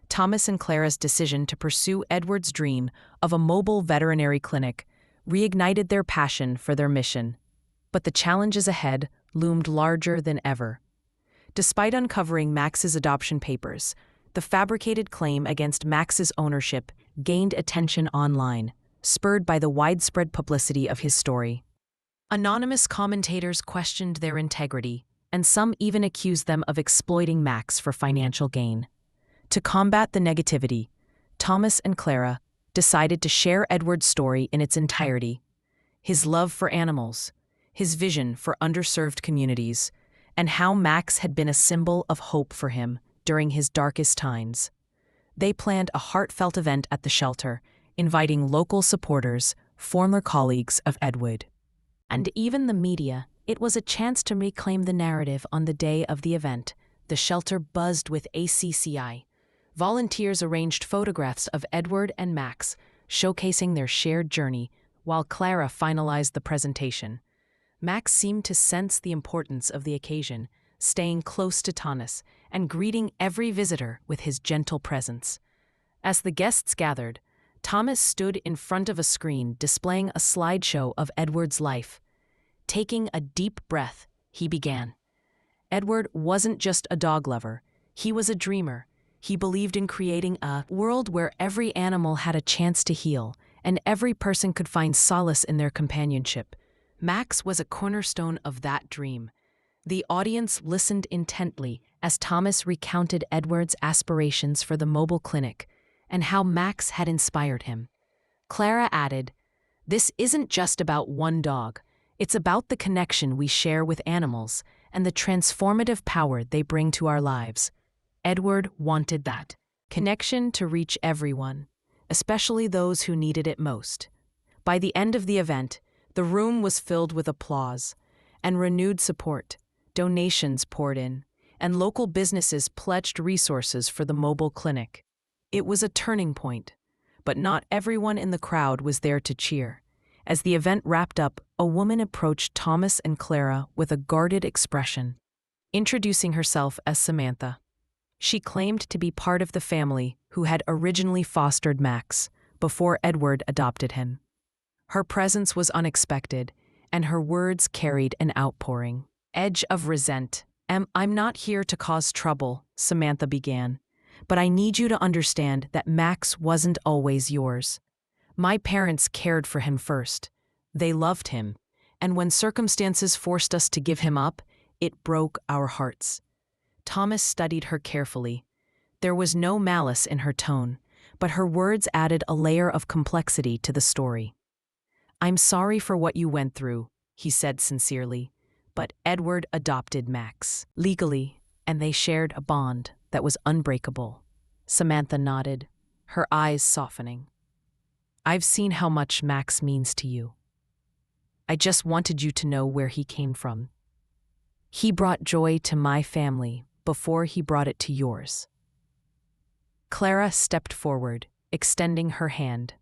Thomas and Clara's decision to pursue Edward's dream of a mobile veterinary clinic reignited their passion for their mission. But the challenges ahead loomed larger than ever. Despite uncovering Max's adoption papers, the fabricated claim against Max's ownership gained attention online, spurred by the widespread publicity of his story. Anonymous commentators questioned their integrity, and some even accused them of exploiting Max for financial gain. To combat the negativity, Thomas and Clara decided to share Edward's story in its entirety. His love for animals, his vision for underserved communities, and how Max had been a symbol of hope for him during his darkest times. They planned a heartfelt event at the shelter, inviting local supporters, former colleagues of Edward, and even the media. It was a chance to reclaim the narrative on the day of the event. The shelter buzzed with ACCI. Volunteers arranged photographs of Edward and Max, showcasing their shared journey, while Clara finalized the presentation. Max seemed to sense the importance of the occasion, staying close to Thomas and greeting every visitor with his gentle presence. As the guests gathered, Thomas stood in front of a screen displaying a slideshow of Edward's life. Taking a deep breath, he began. Edward wasn't just a dog lover, he was a dreamer. He believed in creating a world where every animal had a chance to heal, and every person could find solace in their companionship. Max was a cornerstone of that dream. The audience listened intently as Thomas recounted Edward's aspirations for the mobile clinic and how Max had inspired him. Clara added, "This isn't just about one dog. It's about the connection we share with animals and the transformative power they bring to our lives." Edward wanted that connection to reach everyone, especially those who needed it most. By the end of the event, the room was filled with applause and renewed support. Donations poured in, and local businesses pledged resources for the mobile clinic. It was a turning point, but not everyone in the crowd was there to cheer. As the event wrapped up, a woman approached Thomas and Clara with a guarded expression, introducing herself as Samantha. She claimed to be part of the family who had originally fostered Max before Edward adopted him. Her presence was unexpected, and her words carried an outpouring. Edge of resent. "I'm not here to cause trouble," Samantha began, "but I need you to understand that Max wasn't always yours. My parents cared for him first. They loved him, and when circumstances forced us to give him up, it broke our hearts." Thomas studied her carefully. There was no malice in her tone, but her words added a layer of complexity to the story. "I'm sorry for what you went through," he said sincerely, "but Edward adopted Max legally, and they shared a bond that was unbreakable." Samantha nodded, her eyes softening. "I've seen how much Max means to you. I just wanted you to know where he came from. He brought joy to my family before he brought it to yours." Clara stepped forward, extending her hand.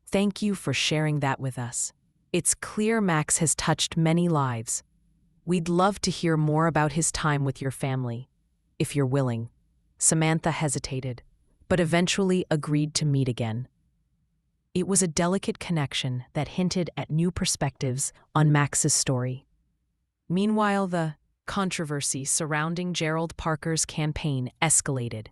"Thank you for sharing that with us. It's clear Max has touched many lives. We'd love to hear more about his time with your family, if you're willing." Samantha hesitated, but eventually agreed to meet again. It was a delicate connection that hinted at new perspectives on Max's story. Meanwhile, the controversy surrounding Gerald Parker's campaign escalated.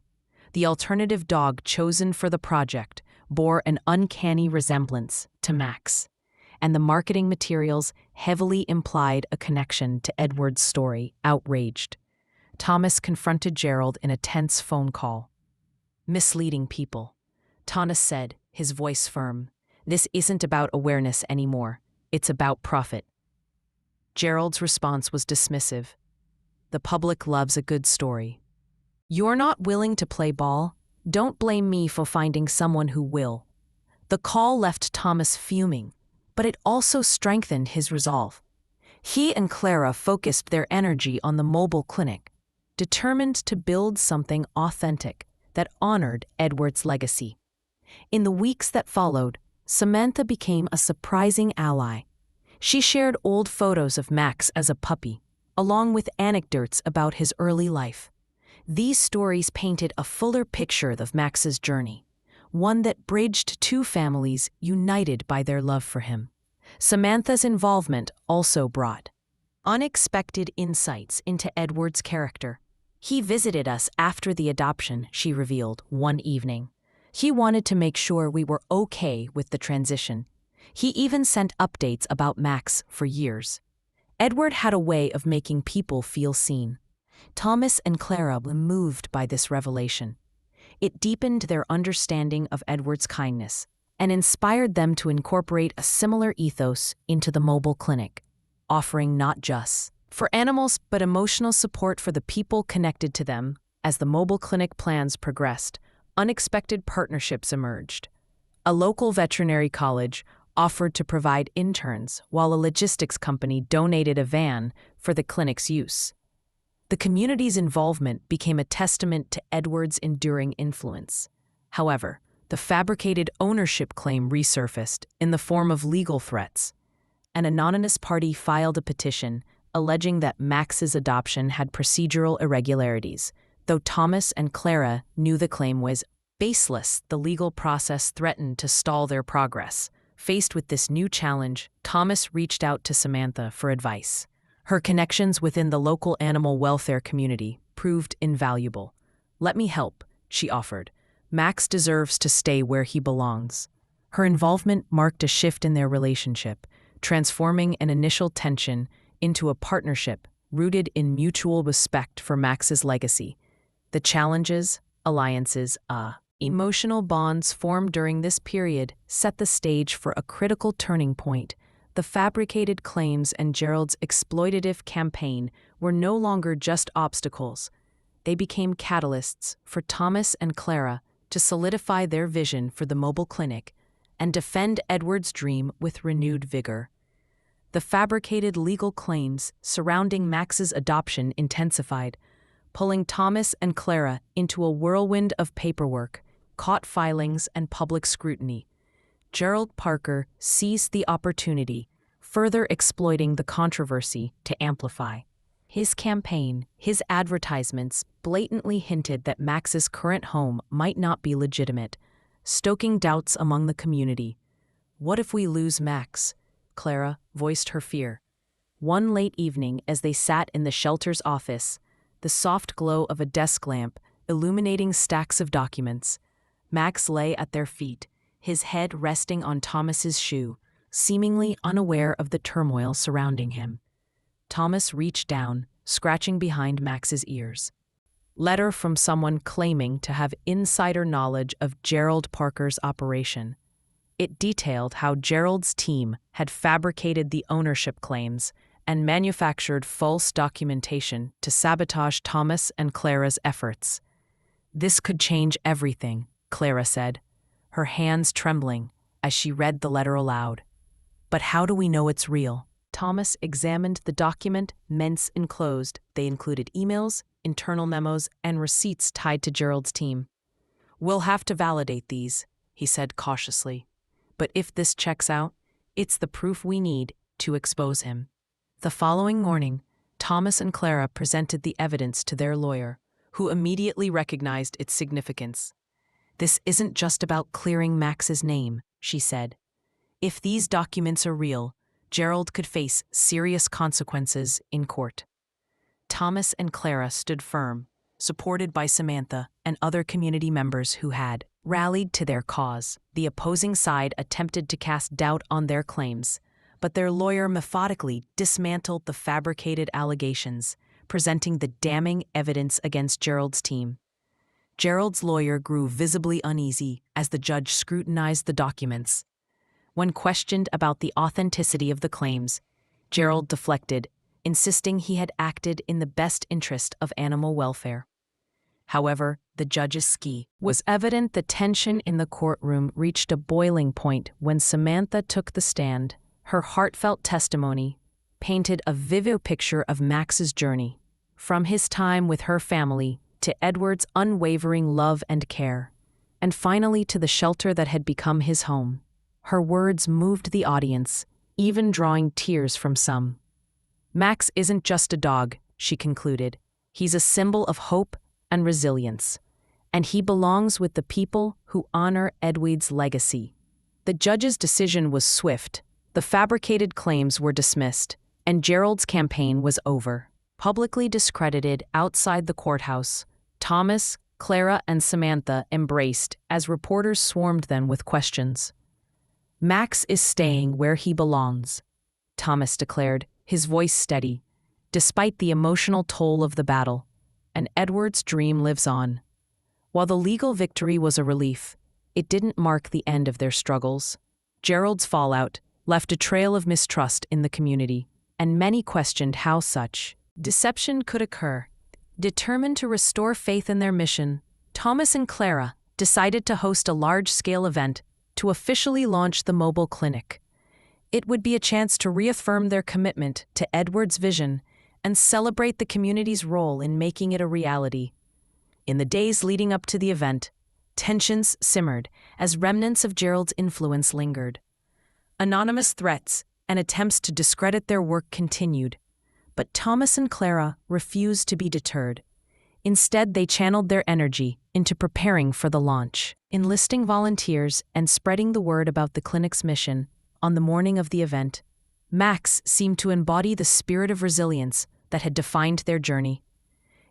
The alternative dog chosen for the project bore an uncanny resemblance to Max, and the marketing materials heavily implied a connection to Edward's story. Outraged, Thomas confronted Gerald in a tense phone call. "Misleading people," Thomas said, his voice firm. "This isn't about awareness anymore. It's about profit." Gerald's response was dismissive. "The public loves a good story. You're not willing to play ball? Don't blame me for finding someone who will." The call left Thomas fuming, but it also strengthened his resolve. He and Clara focused their energy on the mobile clinic, determined to build something authentic that honored Edward's legacy. In the weeks that followed, Samantha became a surprising ally. She shared old photos of Max as a puppy, along with anecdotes about his early life. These stories painted a fuller picture of Max's journey, one that bridged two families united by their love for him. Samantha's involvement also brought unexpected insights into Edward's character. "He visited us after the adoption," she revealed one evening. "He wanted to make sure we were okay with the transition. He even sent updates about Max for years." Edward had a way of making people feel seen. Thomas and Clara were moved by this revelation. It deepened their understanding of Edward's kindness and inspired them to incorporate a similar ethos into the mobile clinic, offering not just for animals but emotional support for the people connected to them. As the mobile clinic plans progressed, unexpected partnerships emerged. A local veterinary college offered to provide interns, while a logistics company donated a van for the clinic's use. The community's involvement became a testament to Edward's enduring influence. However, the fabricated ownership claim resurfaced in the form of legal threats. An anonymous party filed a petition alleging that Max's adoption had procedural irregularities. Though Thomas and Clara knew the claim was baseless, the legal process threatened to stall their progress. Faced with this new challenge, Thomas reached out to Samantha for advice. Her connections within the local animal welfare community proved invaluable. "Let me help," she offered. "Max deserves to stay where he belongs." Her involvement marked a shift in their relationship, transforming an initial tension into a partnership rooted in mutual respect for Max's legacy. The challenges, alliances, emotional bonds formed during this period set the stage for a critical turning point. The fabricated claims and Gerald's exploitative campaign were no longer just obstacles. They became catalysts for Thomas and Clara to solidify their vision for the mobile clinic and defend Edward's dream with renewed vigor. The fabricated legal claims surrounding Max's adoption intensified, pulling Thomas and Clara into a whirlwind of paperwork, court filings, and public scrutiny. Gerald Parker seized the opportunity, further exploiting the controversy to amplify. His campaign, his advertisements, blatantly hinted that Max's current home might not be legitimate, stoking doubts among the community. "What if we lose Max?" Clara voiced her fear. One late evening, as they sat in the shelter's office, the soft glow of a desk lamp illuminating stacks of documents, Max lay at their feet, his head resting on Thomas's shoe, seemingly unaware of the turmoil surrounding him. Thomas reached down, scratching behind Max's ears. Letter from someone claiming to have insider knowledge of Gerald Parker's operation. It detailed how Gerald's team had fabricated the ownership claims and manufactured false documentation to sabotage Thomas and Clara's efforts. "This could change everything," Clara said, her hands trembling as she read the letter aloud. "But how do we know it's real?" Thomas examined the documents enclosed. They included emails, internal memos, and receipts tied to Gerald's team. "We'll have to validate these," he said cautiously. "But if this checks out, it's the proof we need to expose him." The following morning, Thomas and Clara presented the evidence to their lawyer, who immediately recognized its significance. "This isn't just about clearing Max's name," she said. "If these documents are real, Gerald could face serious consequences in court." Thomas and Clara stood firm, supported by Samantha and other community members who had rallied to their cause. The opposing side attempted to cast doubt on their claims, but their lawyer methodically dismantled the fabricated allegations, presenting the damning evidence against Gerald's team. Gerald's lawyer grew visibly uneasy as the judge scrutinized the documents. When questioned about the authenticity of the claims, Gerald deflected, insisting he had acted in the best interest of animal welfare. However, the judge's ski was evident. The tension in the courtroom reached a boiling point when Samantha took the stand. Her heartfelt testimony painted a vivid picture of Max's journey, from his time with her family to Edward's unwavering love and care, and finally to the shelter that had become his home. Her words moved the audience, even drawing tears from some. "Max isn't just a dog," she concluded. "He's a symbol of hope and resilience, and he belongs with the people who honor Edward's legacy." The judge's decision was swift. The fabricated claims were dismissed, and Gerald's campaign was over. Publicly discredited outside the courthouse, Thomas, Clara, and Samantha embraced as reporters swarmed them with questions. "Max is staying where he belongs," Thomas declared, his voice steady, "despite the emotional toll of the battle, and Edward's dream lives on." While the legal victory was a relief, it didn't mark the end of their struggles. Gerald's fallout left a trail of mistrust in the community, and many questioned how such deception could occur. Determined to restore faith in their mission, Thomas and Clara decided to host a large-scale event to officially launch the mobile clinic. It would be a chance to reaffirm their commitment to Edward's vision and celebrate the community's role in making it a reality. In the days leading up to the event, tensions simmered as remnants of Gerald's influence lingered. Anonymous threats and attempts to discredit their work continued, but Thomas and Clara refused to be deterred. Instead, they channeled their energy into preparing for the launch, enlisting volunteers and spreading the word about the clinic's mission. On the morning of the event, Max seemed to embody the spirit of resilience that had defined their journey.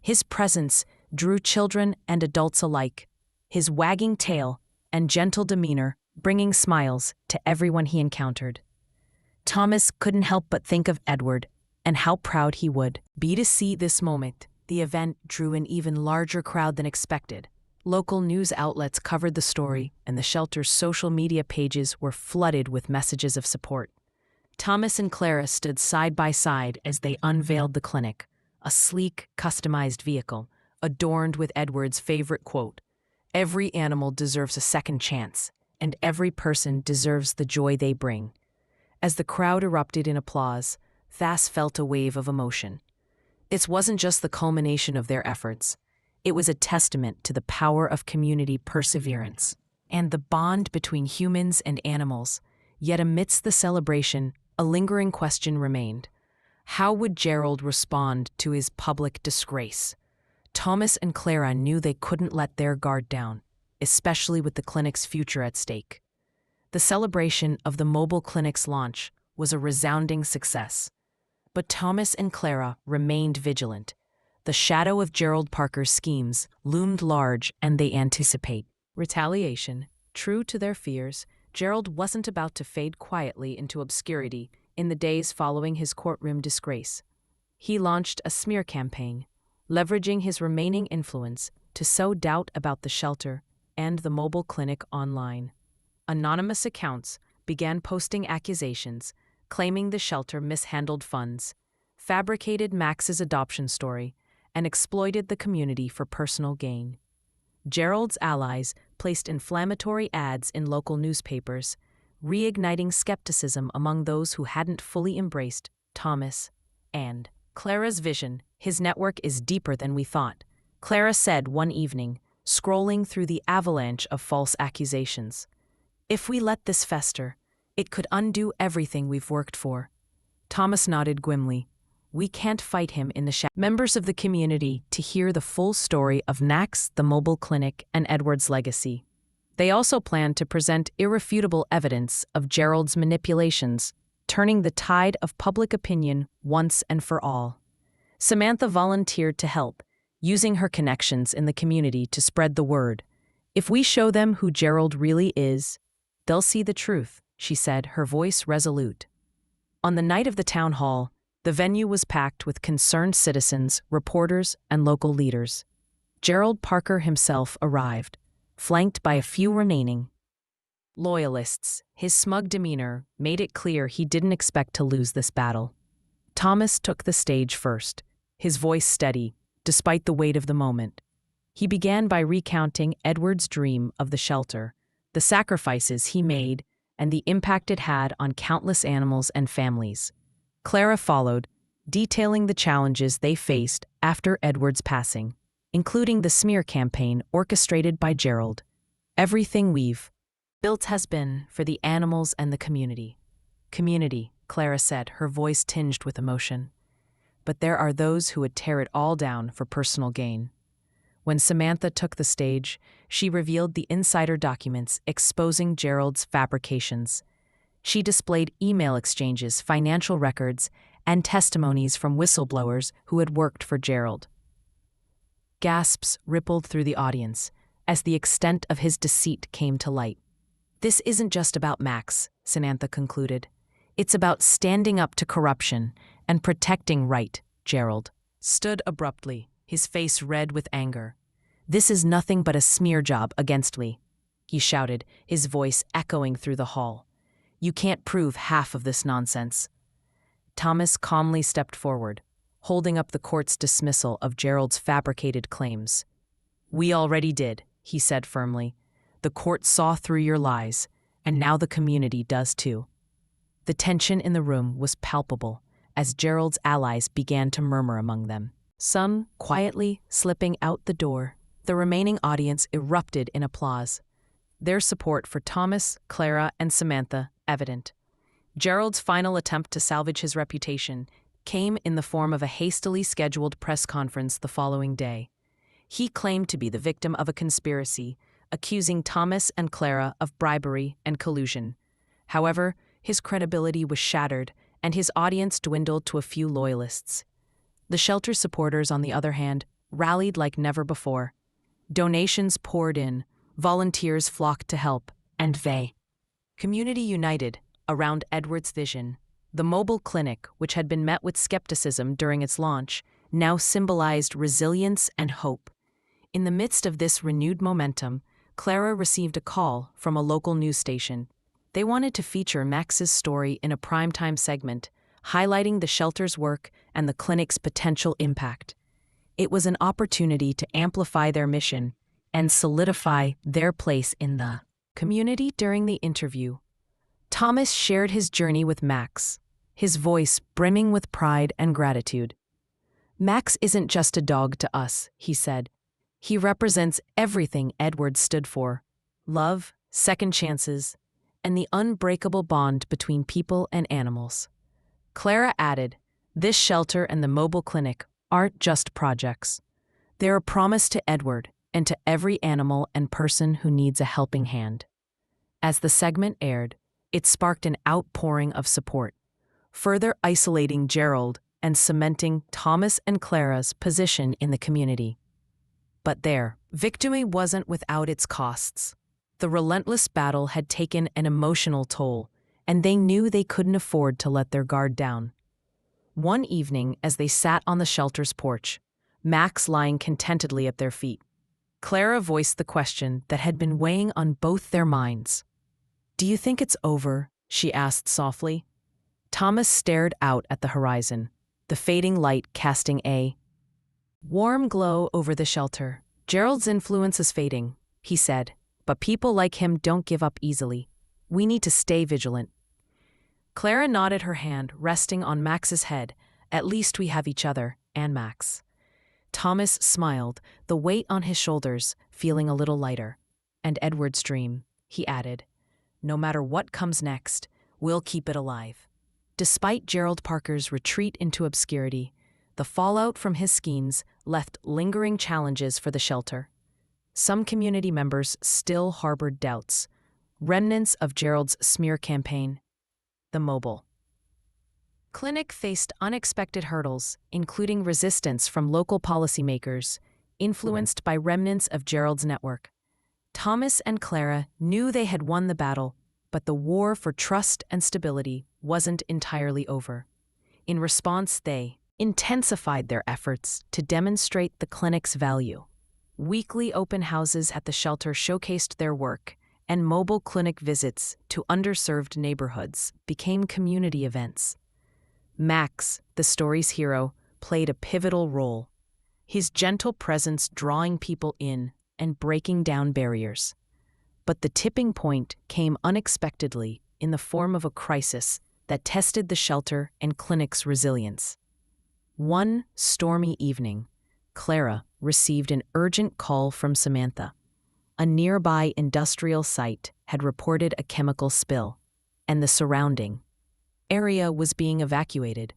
His presence drew children and adults alike. His wagging tail and gentle demeanor bringing smiles to everyone he encountered. Thomas couldn't help but think of Edward and how proud he would be to see this moment. The event drew an even larger crowd than expected. Local news outlets covered the story, and the shelter's social media pages were flooded with messages of support. Thomas and Clara stood side by side as they unveiled the clinic, a sleek, customized vehicle, adorned with Edward's favorite quote, "Every animal deserves a second chance, and every person deserves the joy they bring." As the crowd erupted in applause, Thas felt a wave of emotion. It wasn't just the culmination of their efforts. It was a testament to the power of community perseverance and the bond between humans and animals. Yet amidst the celebration, a lingering question remained. How would Gerald respond to his public disgrace? Thomas and Clara knew they couldn't let their guard down, especially with the clinic's future at stake. The celebration of the mobile clinic's launch was a resounding success. But Thomas and Clara remained vigilant. The shadow of Gerald Parker's schemes loomed large, and they anticipate retaliation. True to their fears, Gerald wasn't about to fade quietly into obscurity in the days following his courtroom disgrace. He launched a smear campaign, leveraging his remaining influence to sow doubt about the shelter and the mobile clinic online. Anonymous accounts began posting accusations, claiming the shelter mishandled funds, fabricated Max's adoption story, and exploited the community for personal gain. Gerald's allies placed inflammatory ads in local newspapers, reigniting skepticism among those who hadn't fully embraced Thomas and Clara's vision. "His network is deeper than we thought," Clara said one evening, scrolling through the avalanche of false accusations. "If we let this fester, it could undo everything we've worked for." Thomas nodded grimly. "We can't fight him in the shadows." Members of the community to hear the full story of Nax, the mobile clinic, and Edward's legacy. They also planned to present irrefutable evidence of Gerald's manipulations, turning the tide of public opinion once and for all. Samantha volunteered to help, using her connections in the community to spread the word. "If we show them who Gerald really is, they'll see the truth," she said, her voice resolute. On the night of the town hall, the venue was packed with concerned citizens, reporters, and local leaders. Gerald Parker himself arrived, flanked by a few remaining loyalists. His smug demeanor made it clear he didn't expect to lose this battle. Thomas took the stage first, his voice steady, despite the weight of the moment. He began by recounting Edward's dream of the shelter, the sacrifices he made, and the impact it had on countless animals and families. Clara followed, detailing the challenges they faced after Edward's passing, including the smear campaign orchestrated by Gerald. "Everything we've built has been for the animals and the community." "Community," Clara said, her voice tinged with emotion. "But there are those who would tear it all down for personal gain." When Samantha took the stage, she revealed the insider documents exposing Gerald's fabrications. She displayed email exchanges, financial records, and testimonies from whistleblowers who had worked for Gerald. Gasps rippled through the audience as the extent of his deceit came to light. "This isn't just about Max," Samantha concluded. "It's about standing up to corruption and protecting right." Gerald stood abruptly, his face red with anger. "This is nothing but a smear job against me," he shouted, his voice echoing through the hall. "You can't prove half of this nonsense." Thomas calmly stepped forward, holding up the court's dismissal of Gerald's fabricated claims. "We already did," he said firmly. "The court saw through your lies, and now the community does too." The tension in the room was palpable as Gerald's allies began to murmur among them, some quietly slipping out the door. The remaining audience erupted in applause, their support for Thomas, Clara, and Samantha evident. Gerald's final attempt to salvage his reputation came in the form of a hastily scheduled press conference the following day. He claimed to be the victim of a conspiracy, accusing Thomas and Clara of bribery and collusion. However, his credibility was shattered, and his audience dwindled to a few loyalists. The shelter supporters, on the other hand, rallied like never before. Donations poured in, volunteers flocked to help, and they Community united around Edward's vision. The mobile clinic, which had been met with skepticism during its launch, now symbolized resilience and hope. In the midst of this renewed momentum, Clara received a call from a local news station. They wanted to feature Max's story in a primetime segment, highlighting the shelter's work and the clinic's potential impact. It was an opportunity to amplify their mission and solidify their place in the community. During the interview, Thomas shared his journey with Max, his voice brimming with pride and gratitude. "Max isn't just a dog to us," he said. "He represents everything Edward stood for: love, second chances, and the unbreakable bond between people and animals." Clara added, "This shelter and the mobile clinic aren't just projects. They're a promise to Edward and to every animal and person who needs a helping hand." As the segment aired, it sparked an outpouring of support, further isolating Gerald and cementing Thomas and Clara's position in the community. But their victory wasn't without its costs. The relentless battle had taken an emotional toll, and they knew they couldn't afford to let their guard down. One evening, as they sat on the shelter's porch, Max lying contentedly at their feet, Clara voiced the question that had been weighing on both their minds. "Do you think it's over?" she asked softly. Thomas stared out at the horizon, the fading light casting a warm glow over the shelter. "Gerald's influence is fading," he said, "but people like him don't give up easily. We need to stay vigilant." Clara nodded, her hand resting on Max's head. "At least we have each other and Max." Thomas smiled, the weight on his shoulders feeling a little lighter. "And Edward's dream," he added. "No matter what comes next, we'll keep it alive." Despite Gerald Parker's retreat into obscurity, the fallout from his schemes left lingering challenges for the shelter. Some community members still harbored doubts, remnants of Gerald's smear campaign. The mobile clinic faced unexpected hurdles, including resistance from local policymakers, influenced by remnants of Gerald's network. Thomas and Clara knew they had won the battle, but the war for trust and stability wasn't entirely over. In response, they intensified their efforts to demonstrate the clinic's value. Weekly open houses at the shelter showcased their work, and mobile clinic visits to underserved neighborhoods became community events. Max, the story's hero, played a pivotal role, his gentle presence drawing people in and breaking down barriers. But the tipping point came unexpectedly in the form of a crisis that tested the shelter and clinic's resilience. One stormy evening, Clara received an urgent call from Samantha. A nearby industrial site had reported a chemical spill, and the surrounding area was being evacuated.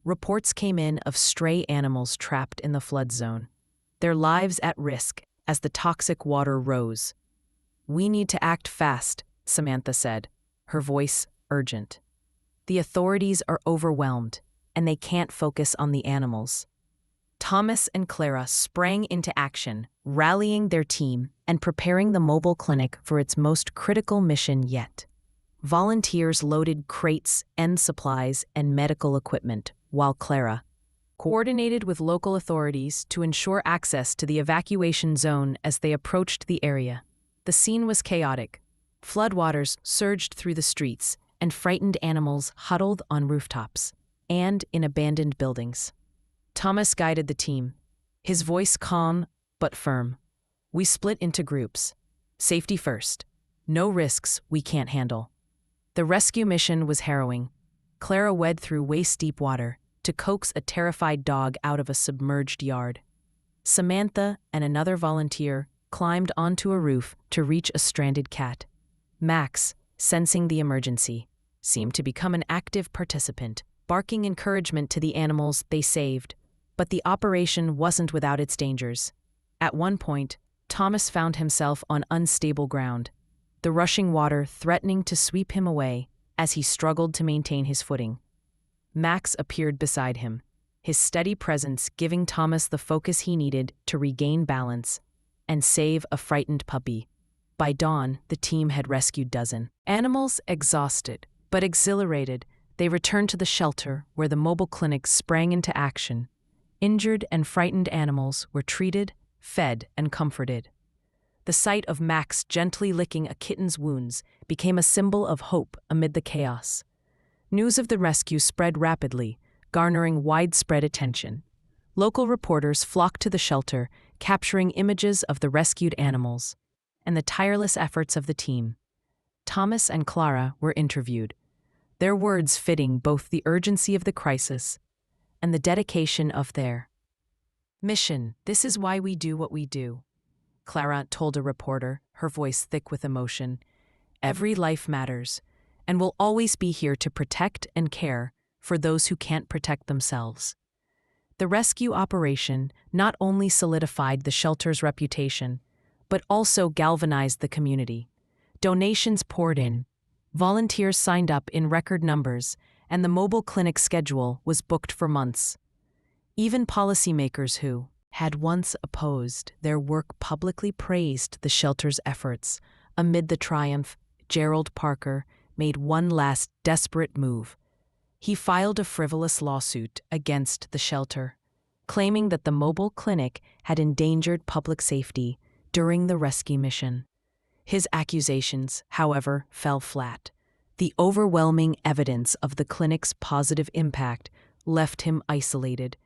Reports came in of stray animals trapped in the flood zone, their lives at risk as the toxic water rose. "We need to act fast," Samantha said, her voice urgent. "The authorities are overwhelmed, and they can't focus on the animals." Thomas and Clara sprang into action, rallying their team and preparing the mobile clinic for its most critical mission yet. Volunteers loaded crates, end supplies, and medical equipment, while Clara coordinated with local authorities to ensure access to the evacuation zone as they approached the area. The scene was chaotic. Floodwaters surged through the streets, and frightened animals huddled on rooftops and in abandoned buildings. Thomas guided the team, his voice calm but firm. "We split into groups. Safety first. No risks we can't handle." The rescue mission was harrowing. Clara waded through waist-deep water to coax a terrified dog out of a submerged yard. Samantha and another volunteer climbed onto a roof to reach a stranded cat. Max, sensing the emergency, seemed to become an active participant, barking encouragement to the animals they saved. But the operation wasn't without its dangers. At one point, Thomas found himself on unstable ground, the rushing water threatening to sweep him away as he struggled to maintain his footing. Max appeared beside him, his steady presence giving Thomas the focus he needed to regain balance and save a frightened puppy. By dawn, the team had rescued dozen animals. Exhausted but exhilarated, they returned to the shelter where the mobile clinic sprang into action. Injured and frightened animals were treated, fed, and comforted. The sight of Max gently licking a kitten's wounds became a symbol of hope amid the chaos. News of the rescue spread rapidly, garnering widespread attention. Local reporters flocked to the shelter, capturing images of the rescued animals and the tireless efforts of the team. Thomas and Clara were interviewed, their words fitting both the urgency of the crisis and the dedication of their mission. "This is why we do what we do," Clara told a reporter, her voice thick with emotion. "Every life matters, and we'll always be here to protect and care for those who can't protect themselves." The rescue operation not only solidified the shelter's reputation, but also galvanized the community. Donations poured in, volunteers signed up in record numbers, and the mobile clinic schedule was booked for months. Even policymakers who had once opposed their work publicly praised the shelter's efforts. Amid the triumph, Gerald Parker made one last desperate move. He filed a frivolous lawsuit against the shelter, claiming that the mobile clinic had endangered public safety during the rescue mission. His accusations, however, fell flat. The overwhelming evidence of the clinic's positive impact left him isolated,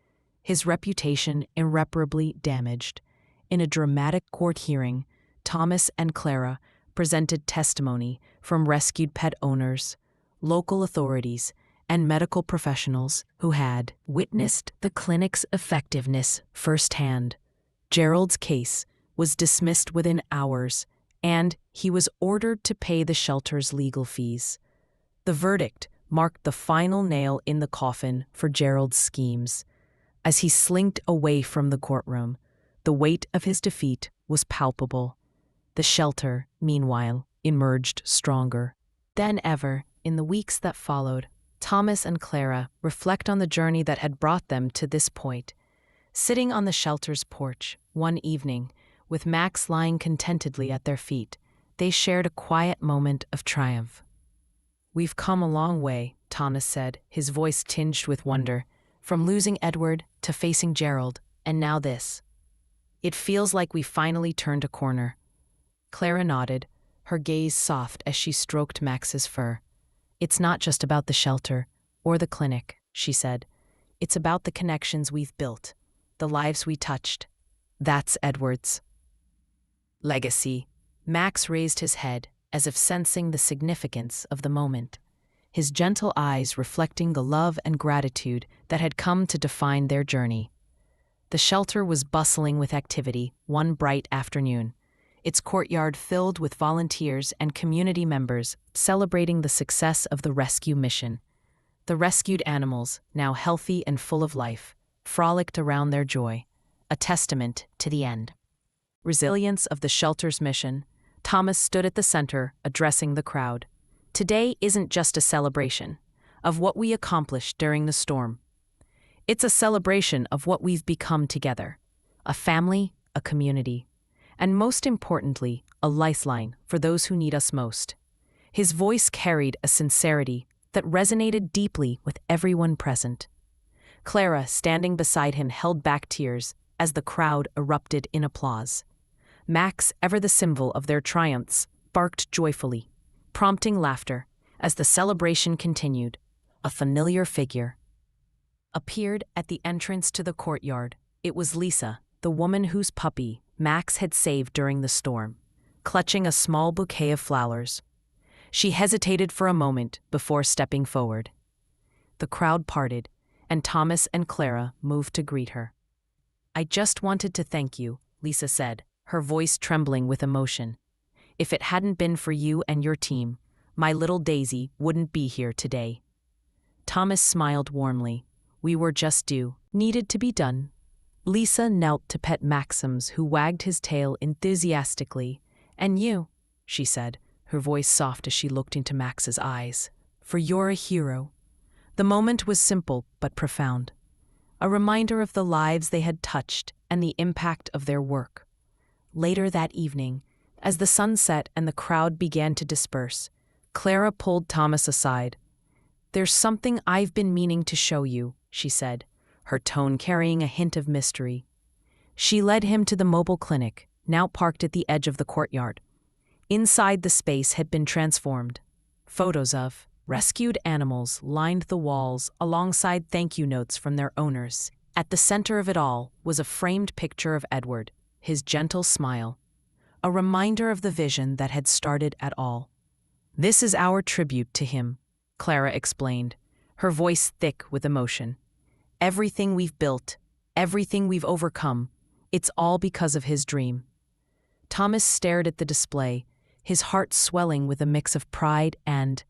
his reputation irreparably damaged. In a dramatic court hearing, Thomas and Clara presented testimony from rescued pet owners, local authorities, and medical professionals who had witnessed the clinic's effectiveness firsthand. Gerald's case was dismissed within hours, and he was ordered to pay the shelter's legal fees. The verdict marked the final nail in the coffin for Gerald's schemes. As he slinked away from the courtroom, the weight of his defeat was palpable. The shelter, meanwhile, emerged stronger than ever. In the weeks that followed, Thomas and Clara reflect on the journey that had brought them to this point. Sitting on the shelter's porch one evening, with Max lying contentedly at their feet, they shared a quiet moment of triumph. "We've come a long way," Thomas said, his voice tinged with wonder, "from losing Edward to facing Gerald, and now this. It feels like we finally turned a corner." Clara nodded, her gaze soft as she stroked Max's fur. "It's not just about the shelter or the clinic," she said. "It's about the connections we've built, the lives we touched. That's Edward's legacy." Max raised his head, as if sensing the significance of the moment, his gentle eyes reflecting the love and gratitude that had come to define their journey. The shelter was bustling with activity one bright afternoon, its courtyard filled with volunteers and community members celebrating the success of the rescue mission. The rescued animals, now healthy and full of life, frolicked around their joy, a testament to the resilience of the shelter's mission. Thomas stood at the center, addressing the crowd. "Today isn't just a celebration of what we accomplished during the storm. It's a celebration of what we've become together, a family, a community, and most importantly, a lifeline for those who need us most." His voice carried a sincerity that resonated deeply with everyone present. Clara, standing beside him, held back tears as the crowd erupted in applause. Max, ever the symbol of their triumphs, barked joyfully, prompting laughter. As the celebration continued, a familiar figure appeared at the entrance to the courtyard. It was Lisa, the woman whose puppy Max had saved during the storm, clutching a small bouquet of flowers. She hesitated for a moment before stepping forward. The crowd parted, and Thomas and Clara moved to greet her. "I just wanted to thank you," Lisa said, her voice trembling with emotion. "If it hadn't been for you and your team, my little Daisy wouldn't be here today." Thomas smiled warmly. "We were just needed to be done." Lisa knelt to pet Maximus, who wagged his tail enthusiastically. "And you," she said, her voice soft as she looked into Max's eyes, "for you're a hero." The moment was simple but profound, a reminder of the lives they had touched and the impact of their work. Later that evening, As the sun set and the crowd began to disperse, Clara pulled Thomas aside. "There's something I've been meaning to show you," she said, her tone carrying a hint of mystery. She led him to the mobile clinic, now parked at the edge of the courtyard. Inside, the space had been transformed. Photos of rescued animals lined the walls alongside thank you notes from their owners. At the center of it all was a framed picture of Edward, his gentle smile, a reminder of the vision that had started it all. "This is our tribute to him," Clara explained, her voice thick with emotion. "Everything we've built, everything we've overcome, it's all because of his dream." Thomas stared at the display, his heart swelling with a mix of pride and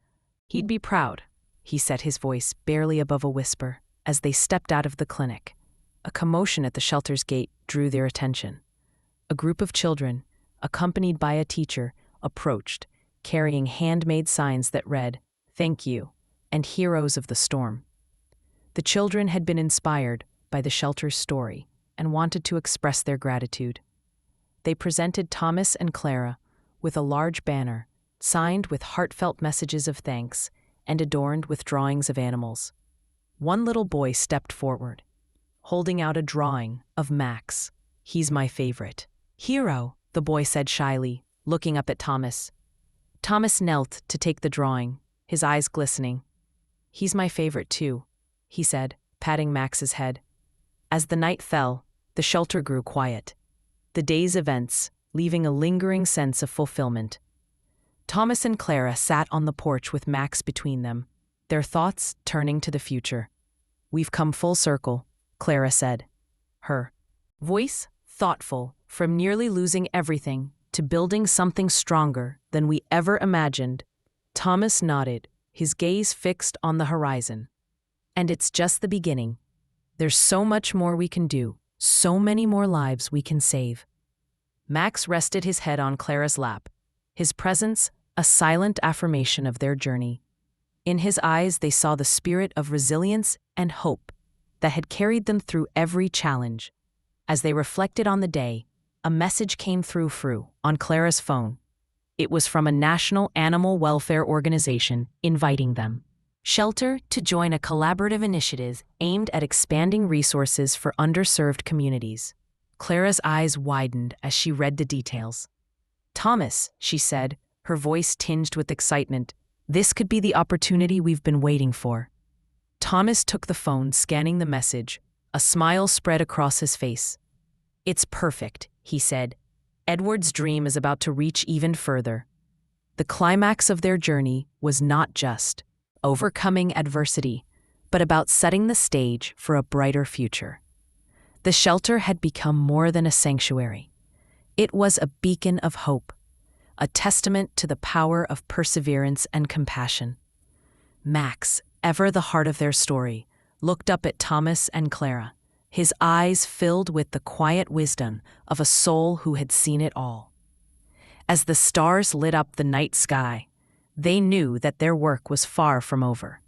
"He'd be proud," he set, his voice barely above a whisper, as they stepped out of the clinic. A commotion at the shelter's gate drew their attention. A group of children, accompanied by a teacher, approached, carrying handmade signs that read, "Thank you," and "Heroes of the Storm." The children had been inspired by the shelter's story and wanted to express their gratitude. They presented Thomas and Clara with a large banner, signed with heartfelt messages of thanks and adorned with drawings of animals. One little boy stepped forward, holding out a drawing of Max. "He's my favorite." "Hero," the boy said shyly, looking up at Thomas. Thomas knelt to take the drawing, his eyes glistening. "He's my favorite too," he said, patting Max's head. As the night fell, the shelter grew quiet. The day's events, leaving a lingering sense of fulfillment. Thomas and Clara sat on the porch with Max between them, their thoughts turning to the future. "We've come full circle," Clara said, her voice thoughtful, from nearly losing everything to building something stronger than we ever imagined. Thomas nodded, his gaze fixed on the horizon. "And it's just the beginning. There's so much more we can do, so many more lives we can save." Max rested his head on Clara's lap, his presence a silent affirmation of their journey. In his eyes they saw the spirit of resilience and hope that had carried them through every challenge. As they reflected on the day, a message came through on Clara's phone. It was from a national animal welfare organization inviting them, Shelter, to join a collaborative initiative aimed at expanding resources for underserved communities. Clara's eyes widened as she read the details. "Thomas," she said, her voice tinged with excitement, "this could be the opportunity we've been waiting for." Thomas took the phone, scanning the message. A smile spread across his face. "It's perfect," he said. "Edward's dream is about to reach even further." The climax of their journey was not just overcoming adversity, but about setting the stage for a brighter future. The shelter had become more than a sanctuary. It was a beacon of hope, a testament to the power of perseverance and compassion. Max, ever the heart of their story, looked up at Thomas and Clara, his eyes filled with the quiet wisdom of a soul who had seen it all. As the stars lit up the night sky, they knew that their work was far from over.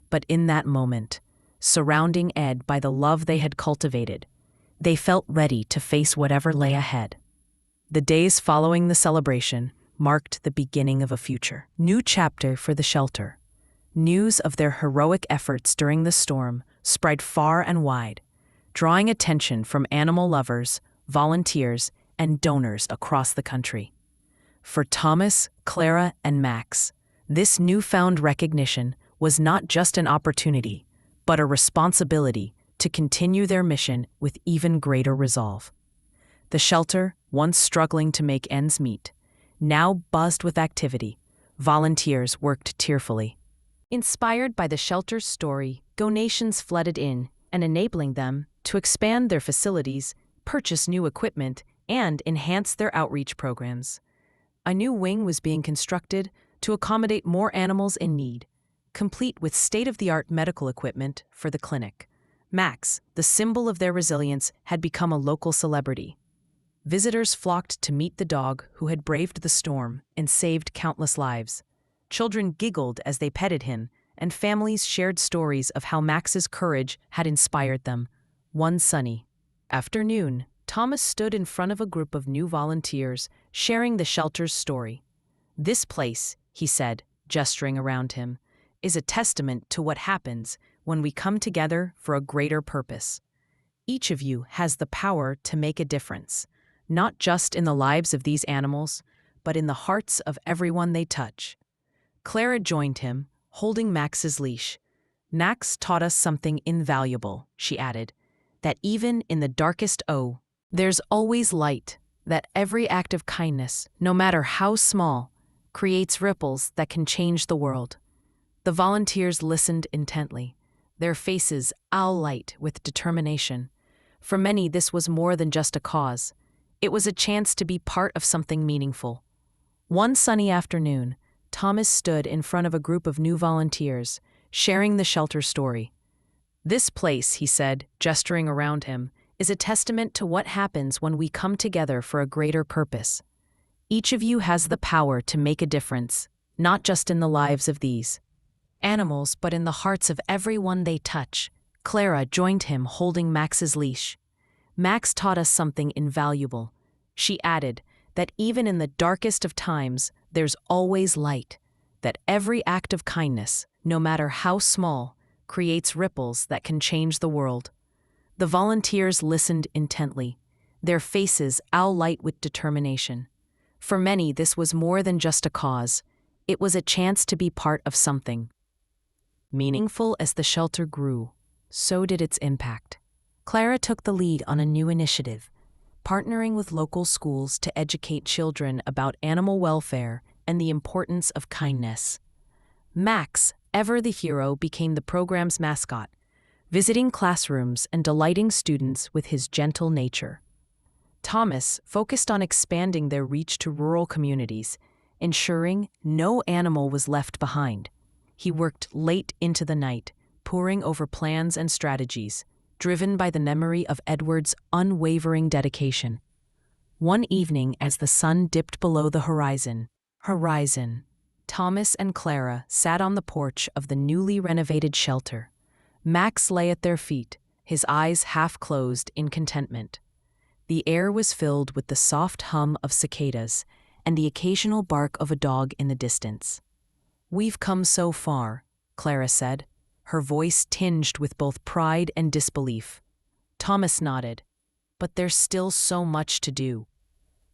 But in that moment, surrounding Ed by the love they had cultivated, they felt ready to face whatever lay ahead. The days following the celebration marked the beginning of a new chapter for the shelter. News of their heroic efforts during the storm spread far and wide, drawing attention from animal lovers, volunteers, and donors across the country. For Thomas, Clara, and Max, this newfound recognition was not just an opportunity, but a responsibility to continue their mission with even greater resolve. The shelter, once struggling to make ends meet, now buzzed with activity. Volunteers worked tearfully. Inspired by the shelter's story, donations flooded in, and enabling them to expand their facilities, purchase new equipment, and enhance their outreach programs. A new wing was being constructed to accommodate more animals in need, complete with state-of-the-art medical equipment for the clinic. Max, the symbol of their resilience, had become a local celebrity. Visitors flocked to meet the dog who had braved the storm and saved countless lives. Children giggled as they petted him, and families shared stories of how Max's courage had inspired them. One sunny afternoon, Thomas stood in front of a group of new volunteers, sharing the shelter's story. "This place," he said, gesturing around him, "is a testament to what happens when we come together for a greater purpose. Each of you has the power to make a difference, not just in the lives of these animals, but in the hearts of everyone they touch." Clara joined him, holding Max's leash. "Max taught us something invaluable," she added, "that even in the darkest there's always light, that every act of kindness, no matter how small, creates ripples that can change the world." The volunteers listened intently, their faces alight with determination. For many, this was more than just a cause. It was a chance to be part of something meaningful. One sunny afternoon, Thomas stood in front of a group of new volunteers, sharing the shelter story. "This place," he said, gesturing around him, "is a testament to what happens when we come together for a greater purpose. Each of you has the power to make a difference, not just in the lives of these animals, but in the hearts of everyone they touch." Clara joined him, holding Max's leash. "Max taught us something invaluable," she added, "that even in the darkest of times, there's always light, that every act of kindness, no matter how small, creates ripples that can change the world." The volunteers listened intently, their faces alight with determination. For many, this was more than just a cause. It was a chance to be part of something meaningful. As the shelter grew, so did its impact. Clara took the lead on a new initiative, partnering with local schools to educate children about animal welfare and the importance of kindness. Max, ever the hero, became the program's mascot, visiting classrooms and delighting students with his gentle nature. Thomas focused on expanding their reach to rural communities, ensuring no animal was left behind. He worked late into the night, poring over plans and strategies, driven by the memory of Edward's unwavering dedication. One evening, as the sun dipped below the horizon, Thomas and Clara sat on the porch of the newly renovated shelter. Max lay at their feet, his eyes half closed in contentment. The air was filled with the soft hum of cicadas and the occasional bark of a dog in the distance. "We've come so far," Clara said, her voice tinged with both pride and disbelief. Thomas nodded. "But there's still so much to do."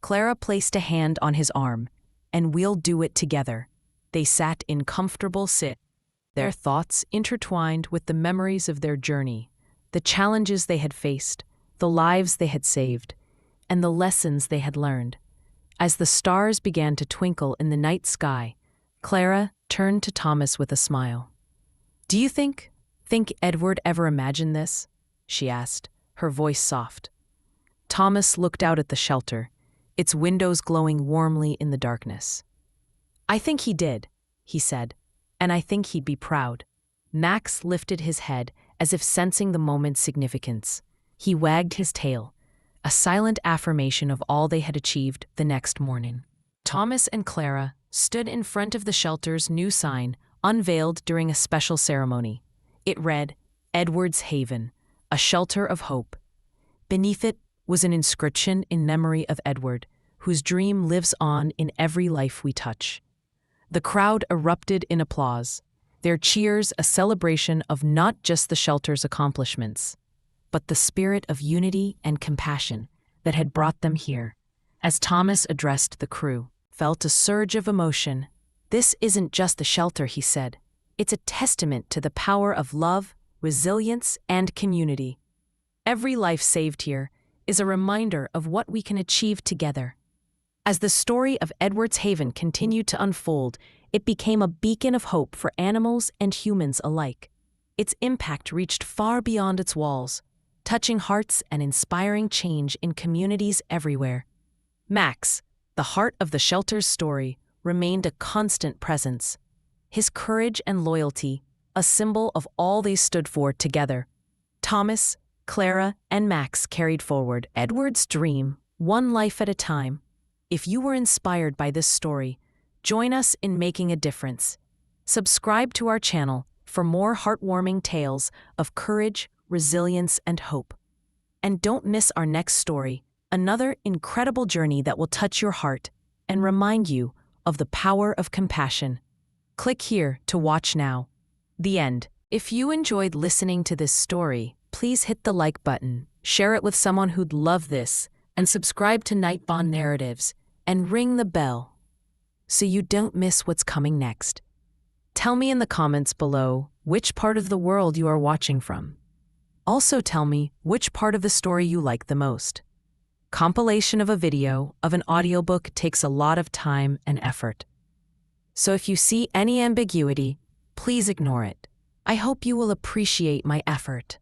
Clara placed a hand on his arm. "And we'll do it together." They sat in comfortable sit, their thoughts intertwined with the memories of their journey, the challenges they had faced, the lives they had saved, and the lessons they had learned. As the stars began to twinkle in the night sky, Clara turned to Thomas with a smile. "Do you think Edward ever imagined this?" she asked, her voice soft. Thomas looked out at the shelter, its windows glowing warmly in the darkness. "I think he did," he said, "and I think he'd be proud." Max lifted his head as if sensing the moment's significance. He wagged his tail, a silent affirmation of all they had achieved the next morning. Thomas and Clara stood in front of the shelter's new sign, unveiled during a special ceremony. It read, "Edward's Haven, a shelter of hope." Beneath it was an inscription in memory of Edward, whose dream lives on in every life we touch. The crowd erupted in applause, their cheers a celebration of not just the shelter's accomplishments, but the spirit of unity and compassion that had brought them here. As Thomas addressed the crew, felt a surge of emotion. "This isn't just a shelter," he said. "It's a testament to the power of love, resilience, and community. Every life saved here is a reminder of what we can achieve together." As the story of Edward's Haven continued to unfold, it became a beacon of hope for animals and humans alike. Its impact reached far beyond its walls, touching hearts and inspiring change in communities everywhere. Max, the heart of the shelter's story, remained a constant presence. His courage and loyalty, a symbol of all they stood for together. Thomas, Clara, and Max carried forward Edward's dream, one life at a time. If you were inspired by this story, join us in making a difference. Subscribe to our channel for more heartwarming tales of courage, resilience, and hope. And don't miss our next story, another incredible journey that will touch your heart and remind you of the power of compassion. Click here to watch now. The end. If you enjoyed listening to this story, please hit the like button, share it with someone who'd love this, and subscribe to Nightbond Narratives, and ring the bell so you don't miss what's coming next. Tell me in the comments below which part of the world you are watching from. Also tell me which part of the story you like the most. Compilation of a video of an audiobook takes a lot of time and effort. So if you see any ambiguity, please ignore it. I hope you will appreciate my effort.